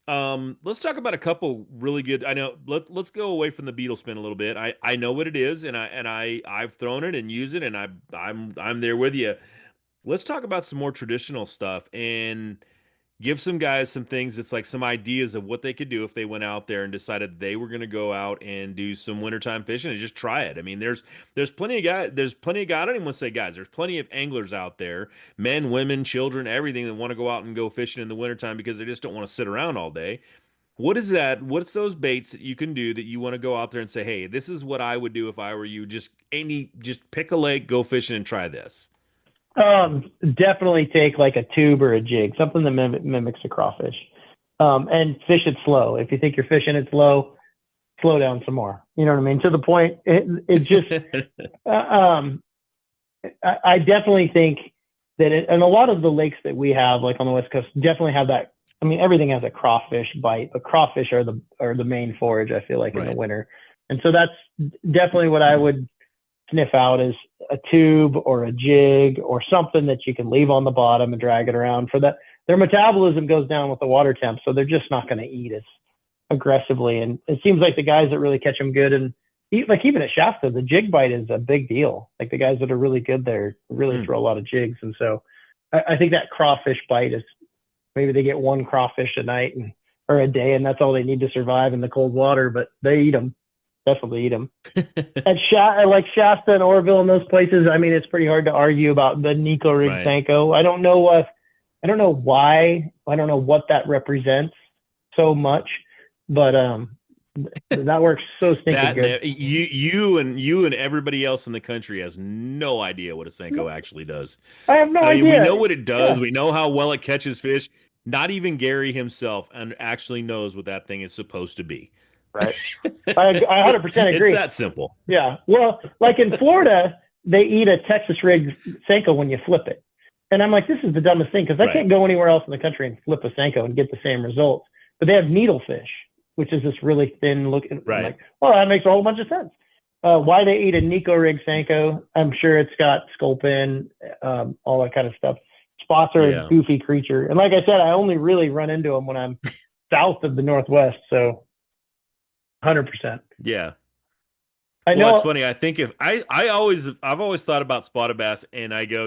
Let's talk about a couple really good. I know. Let's go away from the beetle spin a little bit. I know what it is, and I've thrown it and used it, and I'm there with you. Let's talk about some more traditional stuff and give some guys some things that's like some ideas of what they could do if they went out there and decided they were going to go out and do some wintertime fishing and just try it. I mean, there's plenty of guys, I don't even want to say guys, there's plenty of anglers out there, men, women, children, everything, that want to go out and go fishing in the wintertime because they just don't want to sit around all day. What is that? What's those baits that you can do that you want to go out there and say, hey, this is what I would do if I were you. Just pick a lake, go fishing and try this. Definitely take like a tube or a jig, something that mimics a crawfish, and fish it slow. If you think you're fishing it slow, slow down some more. You know what I mean? To the point, it just, I definitely think that and a lot of the lakes that we have, like on the West Coast, definitely have that. I mean, everything has a crawfish bite, but crawfish are the main forage, I feel like, in the winter. And so that's definitely what I would sniff out, is a tube or a jig or something that you can leave on the bottom and drag it around. For that, their metabolism goes down with the water temp, so they're just not going to eat as aggressively. And it seems like the guys that really catch them good, and like even at Shasta, the jig bite is a big deal. Like the guys that are really good there really throw a lot of jigs. And so I think that crawfish bite is, maybe they get one crawfish a night or a day, and that's all they need to survive in the cold water, but they eat them. Definitely eat them. Like Shasta and Oroville and those places, I mean, it's pretty hard to argue about the Nico rig Senko. I don't know why. I don't know what that represents so much, but that works so stinking good. You and everybody else in the country has no idea what a Senko actually does. I have no idea. We know what it does. Yeah. We know how well it catches fish. Not even Gary himself actually knows what that thing is supposed to be. Right. I 100% agree. It's that simple. Yeah. Well, like in Florida, they eat a Texas rig Senko when you flip it. And I'm like, this is the dumbest thing, because I can't go anywhere else in the country and flip a Senko and get the same results. But they have needlefish, which is this really thin looking. Right. Like, well, that makes a whole bunch of sense. Why they eat a Nico rig Senko, I'm sure it's got sculpin, all that kind of stuff. Spots are a goofy creature. And like I said, I only really run into them when I'm south of the Northwest, so 100%. Yeah. I Well, know. it's funny. I think if I've always thought about spotted bass, and I go,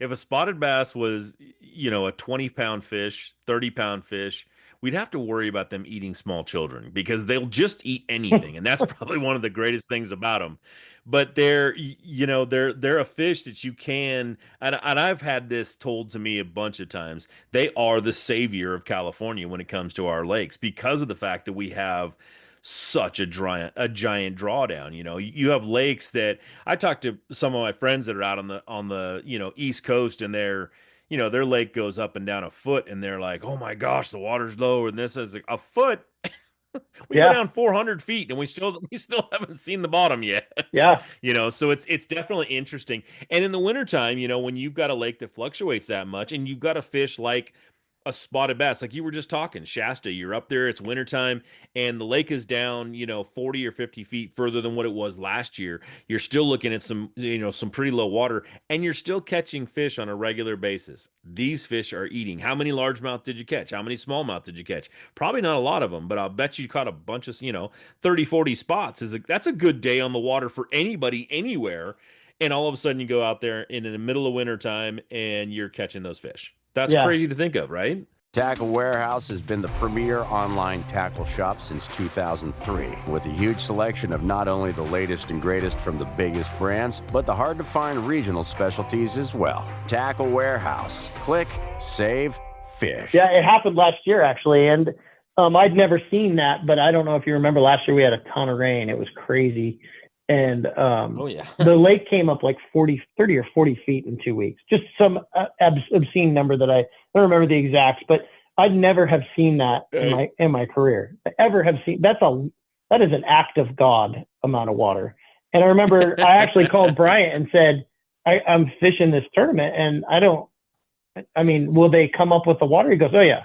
if a spotted bass was, a 20-pound fish, 30-pound fish, we'd have to worry about them eating small children because they'll just eat anything, and that's probably one of the greatest things about them. But they're a fish that you can, and I've had this told to me a bunch of times. They are the savior of California when it comes to our lakes because of the fact that we have such a giant drawdown. You have lakes that I talked to some of my friends that are out on the East Coast, and their lake goes up and down a foot, and they're like, oh my gosh, the water's low, and this is like a foot. We go Yeah. down 400 feet, and we still haven't seen the bottom yet. Yeah. So it's definitely interesting. And in the wintertime, when you've got a lake that fluctuates that much, and you've got a fish like a spotted bass, like you were just talking, Shasta, you're up there, it's wintertime, and the lake is down, 40 or 50 feet further than what it was last year. You're still looking at some pretty low water, and you're still catching fish on a regular basis. These fish are eating. How many largemouth did you catch? How many smallmouth did you catch? Probably not a lot of them, but I'll bet you caught a bunch of, 30, 40 spots. That's a good day on the water for anybody, anywhere. And all of a sudden you go out there in the middle of wintertime and you're catching those fish. That's crazy to think of, right? Tackle Warehouse has been the premier online tackle shop since 2003, with a huge selection of not only the latest and greatest from the biggest brands, but the hard-to-find regional specialties as well. Tackle Warehouse. Click, save, fish. Yeah, it happened last year, actually, and I'd never seen that, but I don't know if you remember last year we had a ton of rain. It was crazy. And oh yeah, the lake came up like 30 or 40 feet in 2 weeks. Just some obscene number that I don't remember the exacts, but I'd never have seen that in my career. Ever have seen that is an act of God amount of water. And I remember I actually called Bryant and said, I'm fishing this tournament, and will they come up with the water? He goes, oh yeah.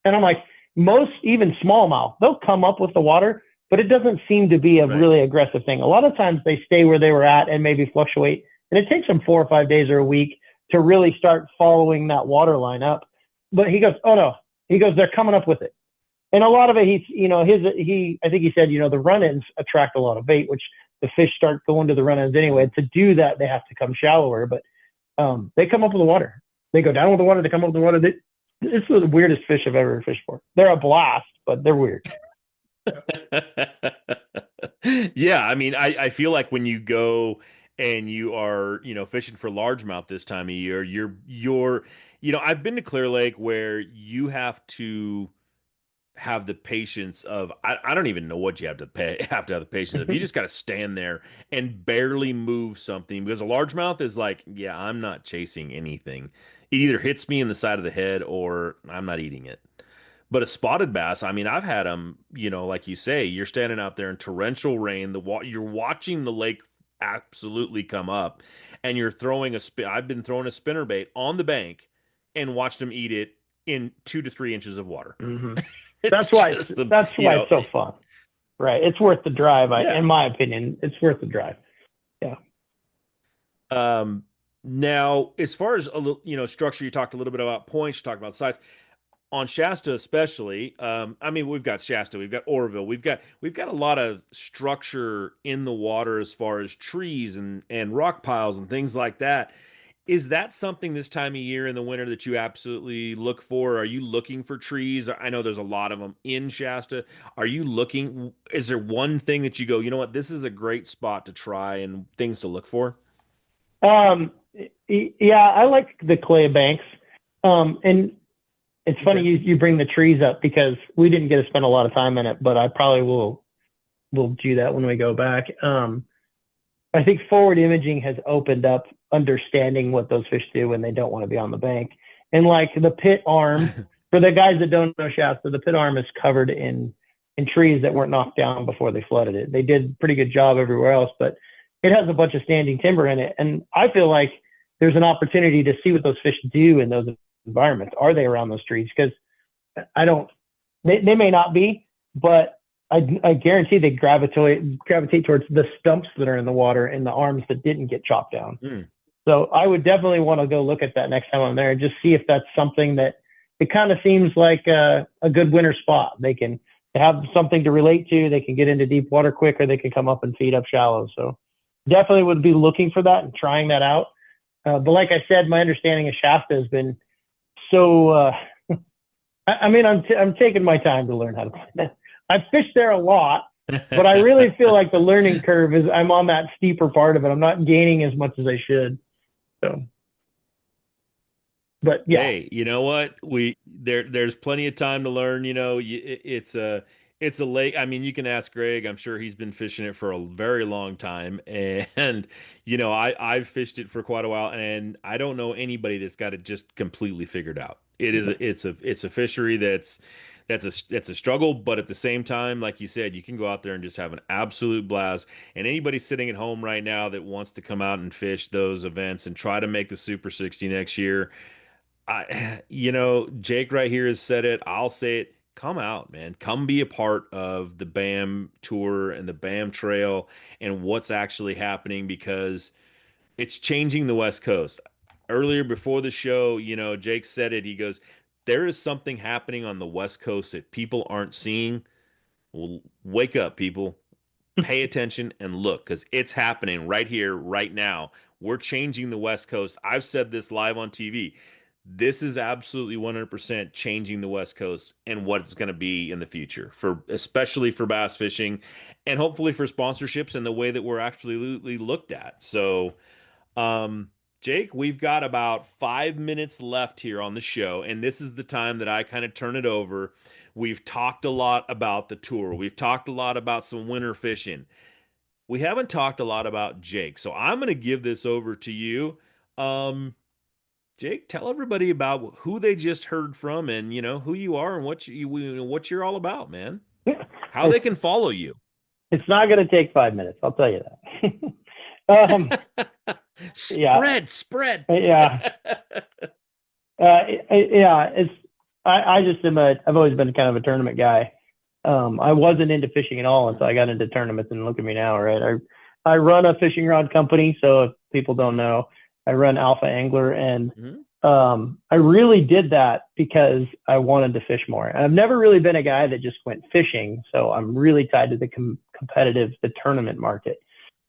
And I'm like, most even smallmouth, they'll come up with the water, but it doesn't seem to be a really aggressive thing. A lot of times they stay where they were at and maybe fluctuate. And it takes them 4 or 5 days or a week to really start following that water line up. But he goes, oh no. He goes, they're coming up with it. And a lot of it, I think he said, the run-ins attract a lot of bait, which the fish start going to the run-ins anyway. To do that, they have to come shallower. But they come up with the water. They go down with the water. They come up with the water. It's the weirdest fish I've ever fished for. They're a blast, but they're weird. Yeah, I feel like when you go and you are, fishing for largemouth this time of year, you're I've been to Clear Lake where you have to have the patience of I don't even know what you have to have the patience of. You just got to stand there and barely move something because a largemouth is like, yeah, I'm not chasing anything. It either hits me in the side of the head or I'm not eating it. But a spotted bass, I've had them, like you say, you're standing out there in torrential rain, you're watching the lake absolutely come up, and you're throwing I've been throwing a spinnerbait on the bank and watched them eat it in 2 to 3 inches of water. Mm-hmm. That's why it's so fun. Right. It's worth the drive. In my opinion, it's worth the drive. Yeah. Now, as far as structure, you talked a little bit about points, you talked about size. On Shasta, especially, we've got Shasta, we've got Oroville, we've got a lot of structure in the water as far as trees and rock piles and things like that. Is that something this time of year in the winter that you absolutely look for? Are you looking for trees? I know there's a lot of them in Shasta. Are you looking? Is there one thing that you go, you know what, this is a great spot to try and things to look for? Yeah, I like the clay banks, and. It's funny you bring the trees up because we didn't get to spend a lot of time in it, but I probably will do that when we go back. I think forward imaging has opened up understanding what those fish do when they don't want to be on the bank. And like the pit arm, for the guys that don't know Shasta, the pit arm is covered in trees that weren't knocked down before they flooded it. They did a pretty good job everywhere else, but it has a bunch of standing timber in it. And I feel like there's an opportunity to see what those fish do in those environments. Are they around those trees? Because they may not be, but I guarantee they gravitate towards the stumps that are in the water and the arms that didn't get chopped down. So I would definitely want to go look at that next time I'm there and just see if that's something that it kind of seems like a good winter spot. They have something to relate to. They can get into deep water quick, or they can come up and feed up shallow. So definitely would be looking for that and trying that out. But like I said, my understanding of Shasta has been so. I'm taking my time to learn how to play that. I've fished there a lot, but I really feel like the learning curve is I'm on that steeper part of it. I'm not gaining as much as I should. So, but yeah. Hey, you know what? There's plenty of time to learn. It's a lake. I mean, you can ask Greg. I'm sure he's been fishing it for a very long time, and I've fished it for quite a while, and I don't know anybody that's got it just completely figured out. It's a fishery that's a struggle, but at the same time, like you said, you can go out there and just have an absolute blast. And anybody sitting at home right now that wants to come out and fish those events and try to make the Super 60 next year, Jake right here has said it. I'll say it. Come out, man. Come be a part of the BAM tour and the BAM trail and what's actually happening, because it's changing the West Coast. Earlier before the show, Jake said it. He goes, there is something happening on the West Coast that people aren't seeing. Well, wake up, people. Pay attention and look, because it's happening right here, right now. We're changing the West Coast. I've said this live on TV. This is absolutely 100% changing the West Coast and what it's going to be in the future, especially for bass fishing, and hopefully for sponsorships and the way that we're actually looked at. So, Jake, we've got about 5 minutes left here on the show, and this is the time that I kind of turn it over. We've talked a lot about the tour. We've talked a lot about some winter fishing. We haven't talked a lot about Jake, so I'm going to give this over to you. Jake, tell everybody about who they just heard from, and who you are and what you're all about, man. How they can follow you. It's not going to take 5 minutes. I'll tell you that. Spread. Yeah. I just am I've always been kind of a tournament guy. I wasn't into fishing at all until I got into tournaments, and look at me now, right? I run a fishing rod company. So if people don't know, I run Alpha Angler, and I really did that because I wanted to fish more. And I've never really been a guy that just went fishing. So I'm really tied to the the tournament market.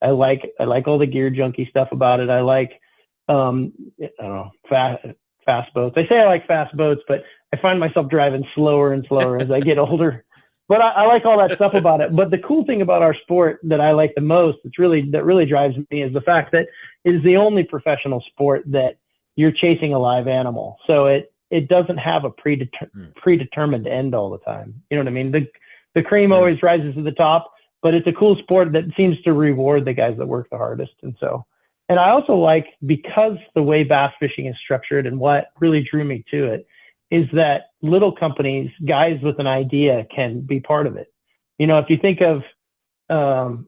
I like all the gear junkie stuff about it. I like, I don't know, fast boats. I say I like fast boats, but I find myself driving slower and slower as I get older. But I like all that stuff about it. But the cool thing about our sport that I like the most, that really drives me, is the fact that it is the only professional sport that you're chasing a live animal. So it doesn't have a predetermined end all the time. You know what I mean? The cream always rises to the top, but it's a cool sport that seems to reward the guys that work the hardest. And I also like, because the way bass fishing is structured, and what really drew me to it, is that little companies, guys with an idea, can be part of it. If you think of,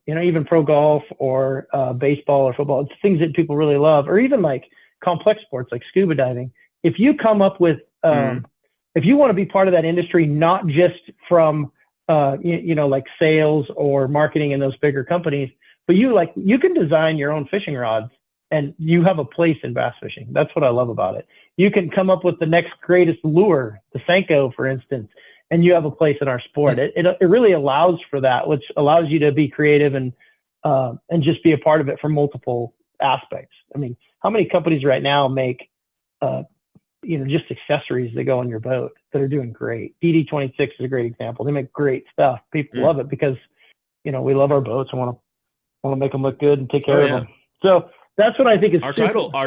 even pro golf or baseball or football, it's things that people really love, or even like complex sports like scuba diving. If you come up with, if you want to be part of that industry, not just from, like sales or marketing in those bigger companies, but you can design your own fishing rods, and you have a place in bass fishing. That's what I love about it. You can come up with the next greatest lure, the Senko, for instance, and you have a place in our sport. It really allows for that, which allows you to be creative and just be a part of it from multiple aspects. I mean, how many companies right now make, just accessories that go on your boat that are doing great? DD26 is a great example. They make great stuff. People love it because, we love our boats and want to make them look good and take care of them. So that's what I think is our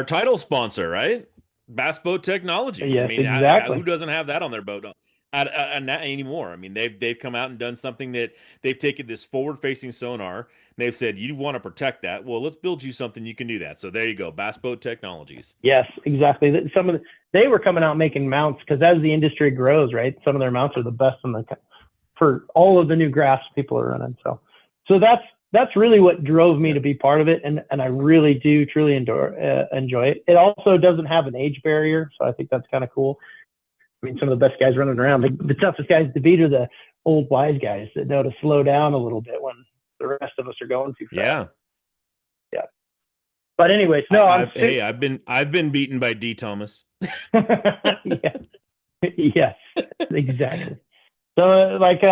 title sponsor, right? Bass Boat Technologies. Yes, I mean, exactly. Who doesn't have that on their boat anymore? I mean, they've come out and done something that they've taken this forward-facing sonar, and they've said, you want to protect that. Well, let's build you something you can do that. So there you go, Bass Boat Technologies. Yes, exactly. They were coming out making mounts, because as the industry grows, right, some of their mounts are the best for all of the new graphs people are running. So that's really what drove me to be part of it, and I really do truly enjoy it. It also doesn't have an age barrier, so I think that's kind of cool. I mean, some of the best guys running around, the toughest guys to beat are the old wise guys that know to slow down a little bit when the rest of us are going too fast. Yeah. But anyways, no, I've been beaten by D. Thomas. Yeah. Yes, exactly. So like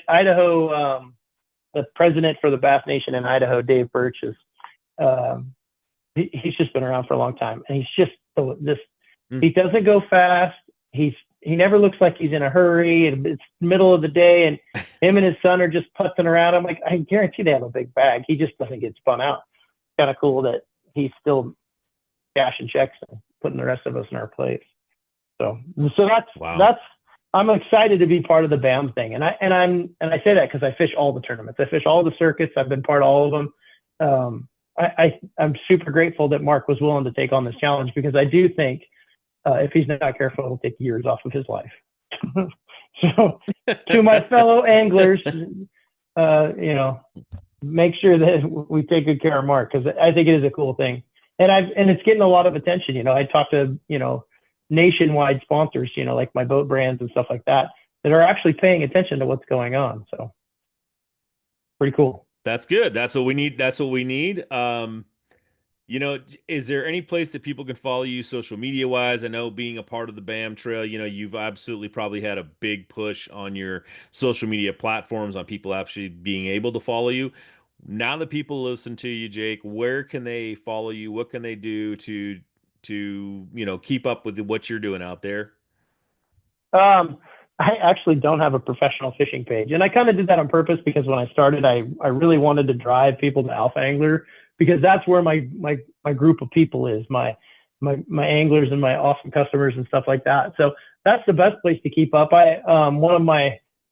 Idaho, the president for the Bass Nation in Idaho, Dave Birch, is he's just been around for a long time, and he's just this. He doesn't go fast. He never looks like he's in a hurry, and it's middle of the day, and him and his son are just putzing around. I'm like, I guarantee they have a big bag. He just doesn't get spun out. Kind of cool that he's still cashing checks and putting the rest of us in our place. So that's I'm excited to be part of the BAM thing, and I say that because I fish all the tournaments. I fish all the circuits. I've been part of all of them. I'm super grateful that Mark was willing to take on this challenge, because I do think if he's not careful, it'll take years off of his life. So to my fellow anglers, make sure that we take good care of Mark, because I think it is a cool thing, and it's getting a lot of attention. I talk to nationwide sponsors, like my boat brands and stuff like that are actually paying attention to what's going on. So pretty cool. That's good. That's what we need. Is there any place that people can follow you social media wise? I know, being a part of the BAM trail, you've absolutely probably had a big push on your social media platforms on people actually being able to follow you. Now that people listen to you, Jake, where can they follow you? What can they do to keep up with what you're doing out there? I actually don't have a professional fishing page, and I kind of did that on purpose, because when I started, I really wanted to drive people to Alpha Angler, because that's where my group of people is, my anglers and my awesome customers and stuff like that. So that's the best place to keep up. One of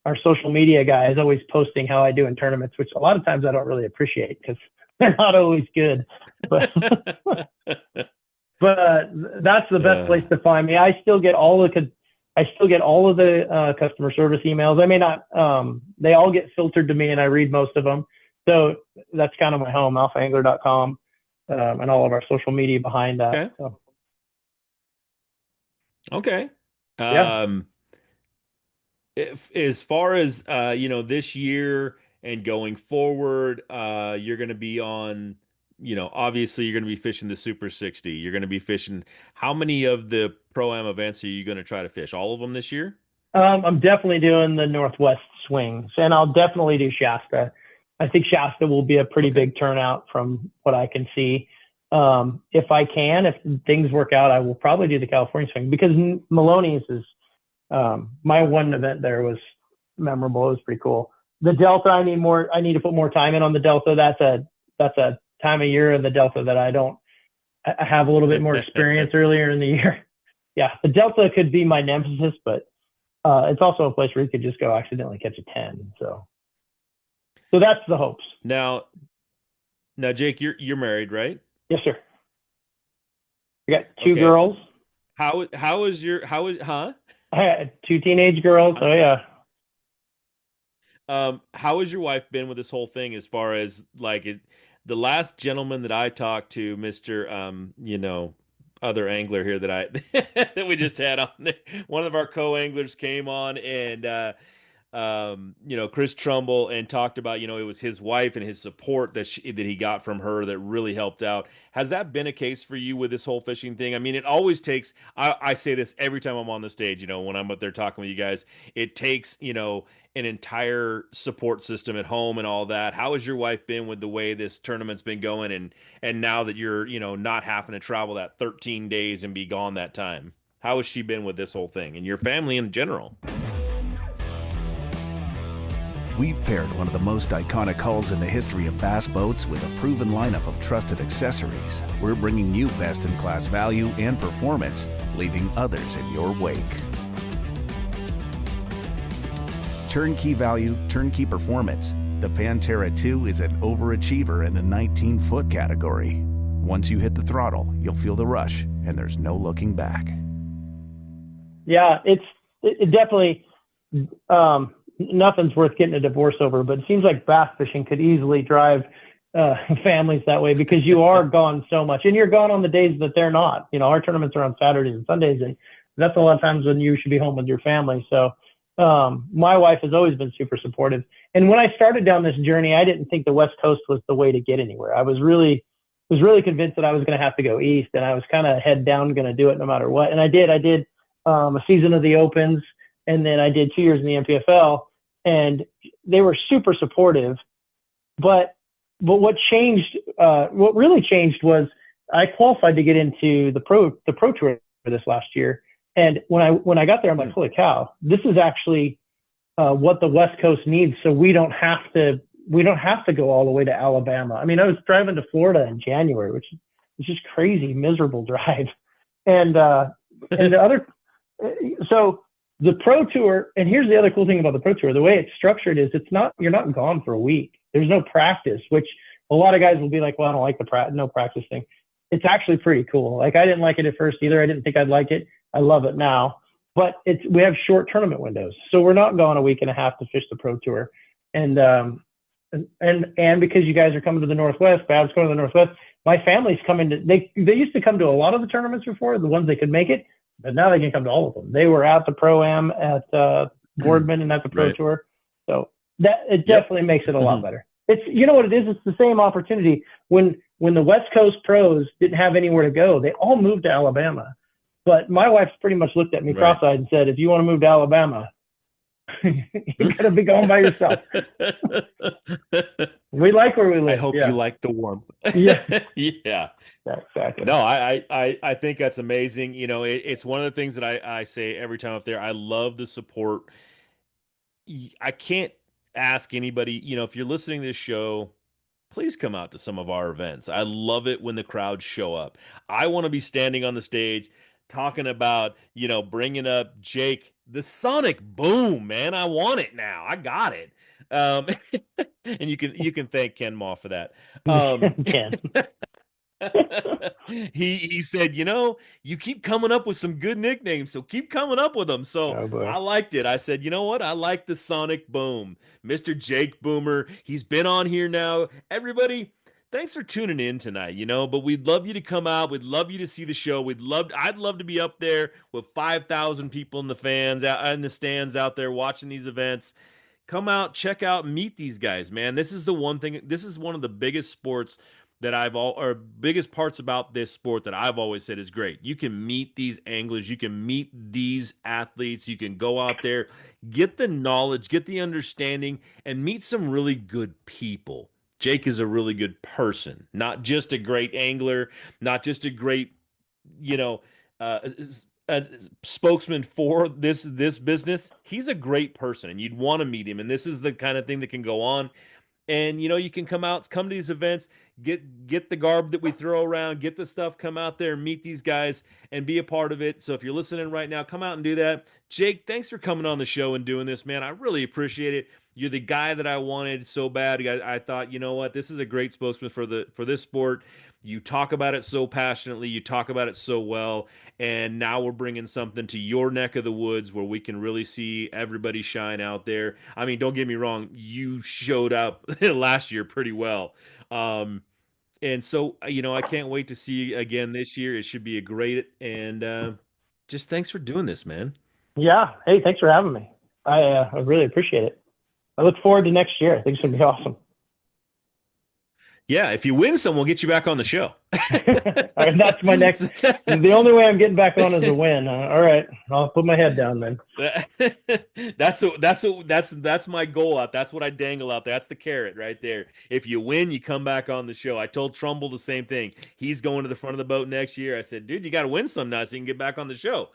our social media guys is always posting how I do in tournaments, which a lot of times I don't really appreciate, because they're not always good. But that's the best place to find me. I still get all of the customer service emails. I may not, they all get filtered to me, and I read most of them. So that's kind of my home, alphaangler.com, and all of our social media behind that. Okay. So. Okay. Yeah. As far as, this year and going forward, you're going to be on, obviously you're going to be fishing the Super 60. You're going to be fishing. How many of the Pro-Am events are you going to try to fish? All of them this year? I'm definitely doing the Northwest swings, and I'll definitely do Shasta. I think Shasta will be a pretty big turnout from what I can see. If things work out, I will probably do the California swing, because Maloney's is, my one event there was memorable. It was pretty cool. The Delta, I need to put more time in on the Delta. That's a time of year in the Delta that I have a little bit more experience earlier in the year. Yeah, the Delta could be my nemesis, but it's also a place where you could just go accidentally catch a 10. So that's the hopes. Now, Jake, you're married, right? Yes, sir. We got two girls. How is I had two teenage girls. Oh yeah. How has your wife been with this whole thing, as far as the last gentleman that I talked to, Mr. Other angler here that we just had on there, one of our co-anglers came on, and Chris Trumbull, and talked about, it was his wife and his support that he got from her that really helped out. Has that been a case for you with this whole fishing thing? I mean, it always takes, I say this every time I'm on the stage, when I'm up there talking with you guys, it takes, an entire support system at home and all that. How has your wife been with the way this tournament's been going, and now that you're, not having to travel that 13 days and be gone that time? How has she been with this whole thing, and your family in general? We've paired one of the most iconic hulls in the history of bass boats with a proven lineup of trusted accessories. We're bringing you best-in-class value and performance, leaving others in your wake. Turnkey value, turnkey performance. The Pantera 2 is an overachiever in the 19-foot category. Once you hit the throttle, you'll feel the rush, and there's no looking back. Yeah, it definitely, nothing's worth getting a divorce over, but it seems like bass fishing could easily drive families that way, because you are gone so much, and you're gone on the days that they're not. Our tournaments are on Saturdays and Sundays, and that's a lot of times when you should be home with your family. So my wife has always been super supportive. And when I started down this journey, I didn't think the West Coast was the way to get anywhere. I was really convinced that I was going to have to go east, and I was kind of head down going to do it no matter what. And I did a season of the Opens, and then I did 2 years in the NPFL, and they were super supportive. But what changed, what really changed was I qualified to get into the pro tour for this last year. And when I got there, I'm like, holy cow, this is actually what the West Coast needs. So we don't have to go all the way to Alabama. I mean, I was driving to Florida in January, which is just crazy, miserable drive. And the other, so the pro tour, and here's the other cool thing about the pro tour, the way it's structured is you're not gone for a week. There's no practice, which a lot of guys will be like, well, I don't like the no practice thing. It's actually pretty cool. Like, I didn't like it at first either. I didn't think I'd like it. I love it now, but we have short tournament windows. So we're not gone a week and a half to fish the pro tour. And because you guys are coming to the Northwest, Bab's going to the Northwest, my family's coming to, they used to come to a lot of the tournaments before, the ones they could make it, but now they can come to all of them. They were at the Pro Am at Boardman and at the Pro Tour. So it definitely makes it a lot better. It's, you know what it is? It's the same opportunity. When the West Coast pros didn't have anywhere to go, they all moved to Alabama. But my wife's pretty much looked at me cross-eyed and said, if you want to move to Alabama, you gotta be going by yourself. We like where we live. I hope you like the warmth. Yeah. Yeah, exactly. No, I think that's amazing. You know, it's one of the things that I say every time up there. I love the support. I can't ask anybody, you know, if you're listening to this show, please come out to some of our events. I love it when the crowds show up. I want to be standing on the stage talking about, you know, bringing up Jake, the sonic boom, man. I want it now. I got it. And you can thank Ken Maw for that. He said, you know, you keep coming up with some good nicknames, so keep coming up with them. So I liked it. I said, you know what? I like the sonic boom. Mr. Jake Boomer. He's been on here now. Everybody, thanks for tuning in tonight, you know, but we'd love you to come out. We'd love you to see the show. I'd love to be up there with 5,000 people in the stands out there watching these events. Come out, check out, meet these guys, man. This is the one thing. This is one of the biggest sports that biggest parts about this sport that I've always said is great. You can meet these anglers, you can meet these athletes, you can go out there, get the knowledge, get the understanding, and meet some really good people. Jake is a really good person, not just a great angler, not just a great, you know, a spokesman for this business. He's a great person, and you'd want to meet him. And this is the kind of thing that can go on. And, you know, you can come to these events, get the garb that we throw around, get the stuff, come out there, meet these guys, and be a part of it. So if you're listening right now, come out and do that. Jake, thanks for coming on the show and doing this, man. I really appreciate it. You're the guy that I wanted so bad. I thought, you know what, this is a great spokesman for this sport. You talk about it so passionately. You talk about it so well. And now we're bringing something to your neck of the woods where we can really see everybody shine out there. I mean, don't get me wrong. You showed up last year pretty well. And so, you know, I can't wait to see you again this year. It should be a great, and just thanks for doing this, man. Yeah. Hey, thanks for having me. I really appreciate it. I look forward to next year. I think it's going to be awesome. Yeah, if you win some, we'll get you back on the show. All right, that's my next. The only way I'm getting back on is a win. All right, I'll put my head down then. That's my goal out. That's what I dangle out there. That's the carrot right there. If you win, you come back on the show. I told Trumbull the same thing. He's going to the front of the boat next year. I said, dude, you got to win some now so you can get back on the show.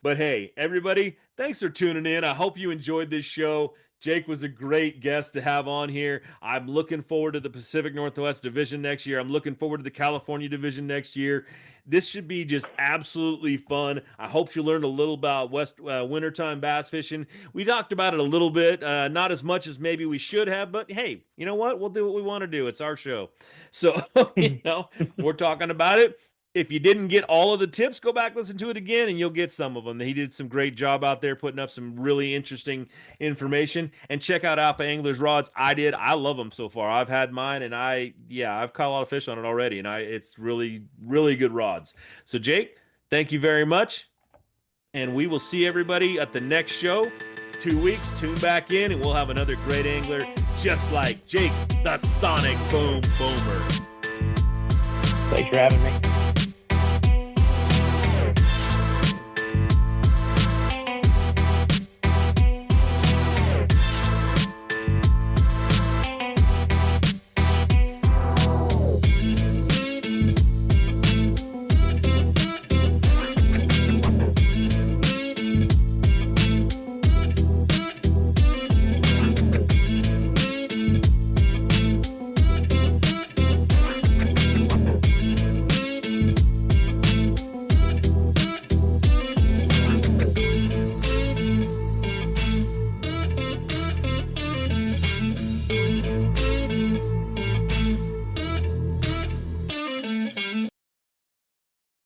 But hey, everybody, thanks for tuning in. I hope you enjoyed this show. Jake was a great guest to have on here. I'm looking forward to the Pacific Northwest Division next year. I'm looking forward to the California Division next year. This should be just absolutely fun. I hope you learned a little about wintertime bass fishing. We talked about it a little bit, not as much as maybe we should have, but hey, you know what? We'll do what we want to do. It's our show. So, you know, we're talking about it. If you didn't get all of the tips, go back, listen to it again, and you'll get some of them. He did some great job out there putting up some really interesting information. And check out Alpha Angler's rods. I love them so far. I've had mine, and I've caught a lot of fish on it already, and it's really, really good rods. So, Jake, thank you very much, and we will see everybody at the next show. 2 weeks, tune back in, and we'll have another great angler just like Jake, the Sonic Boom Boomer. Thanks for having me.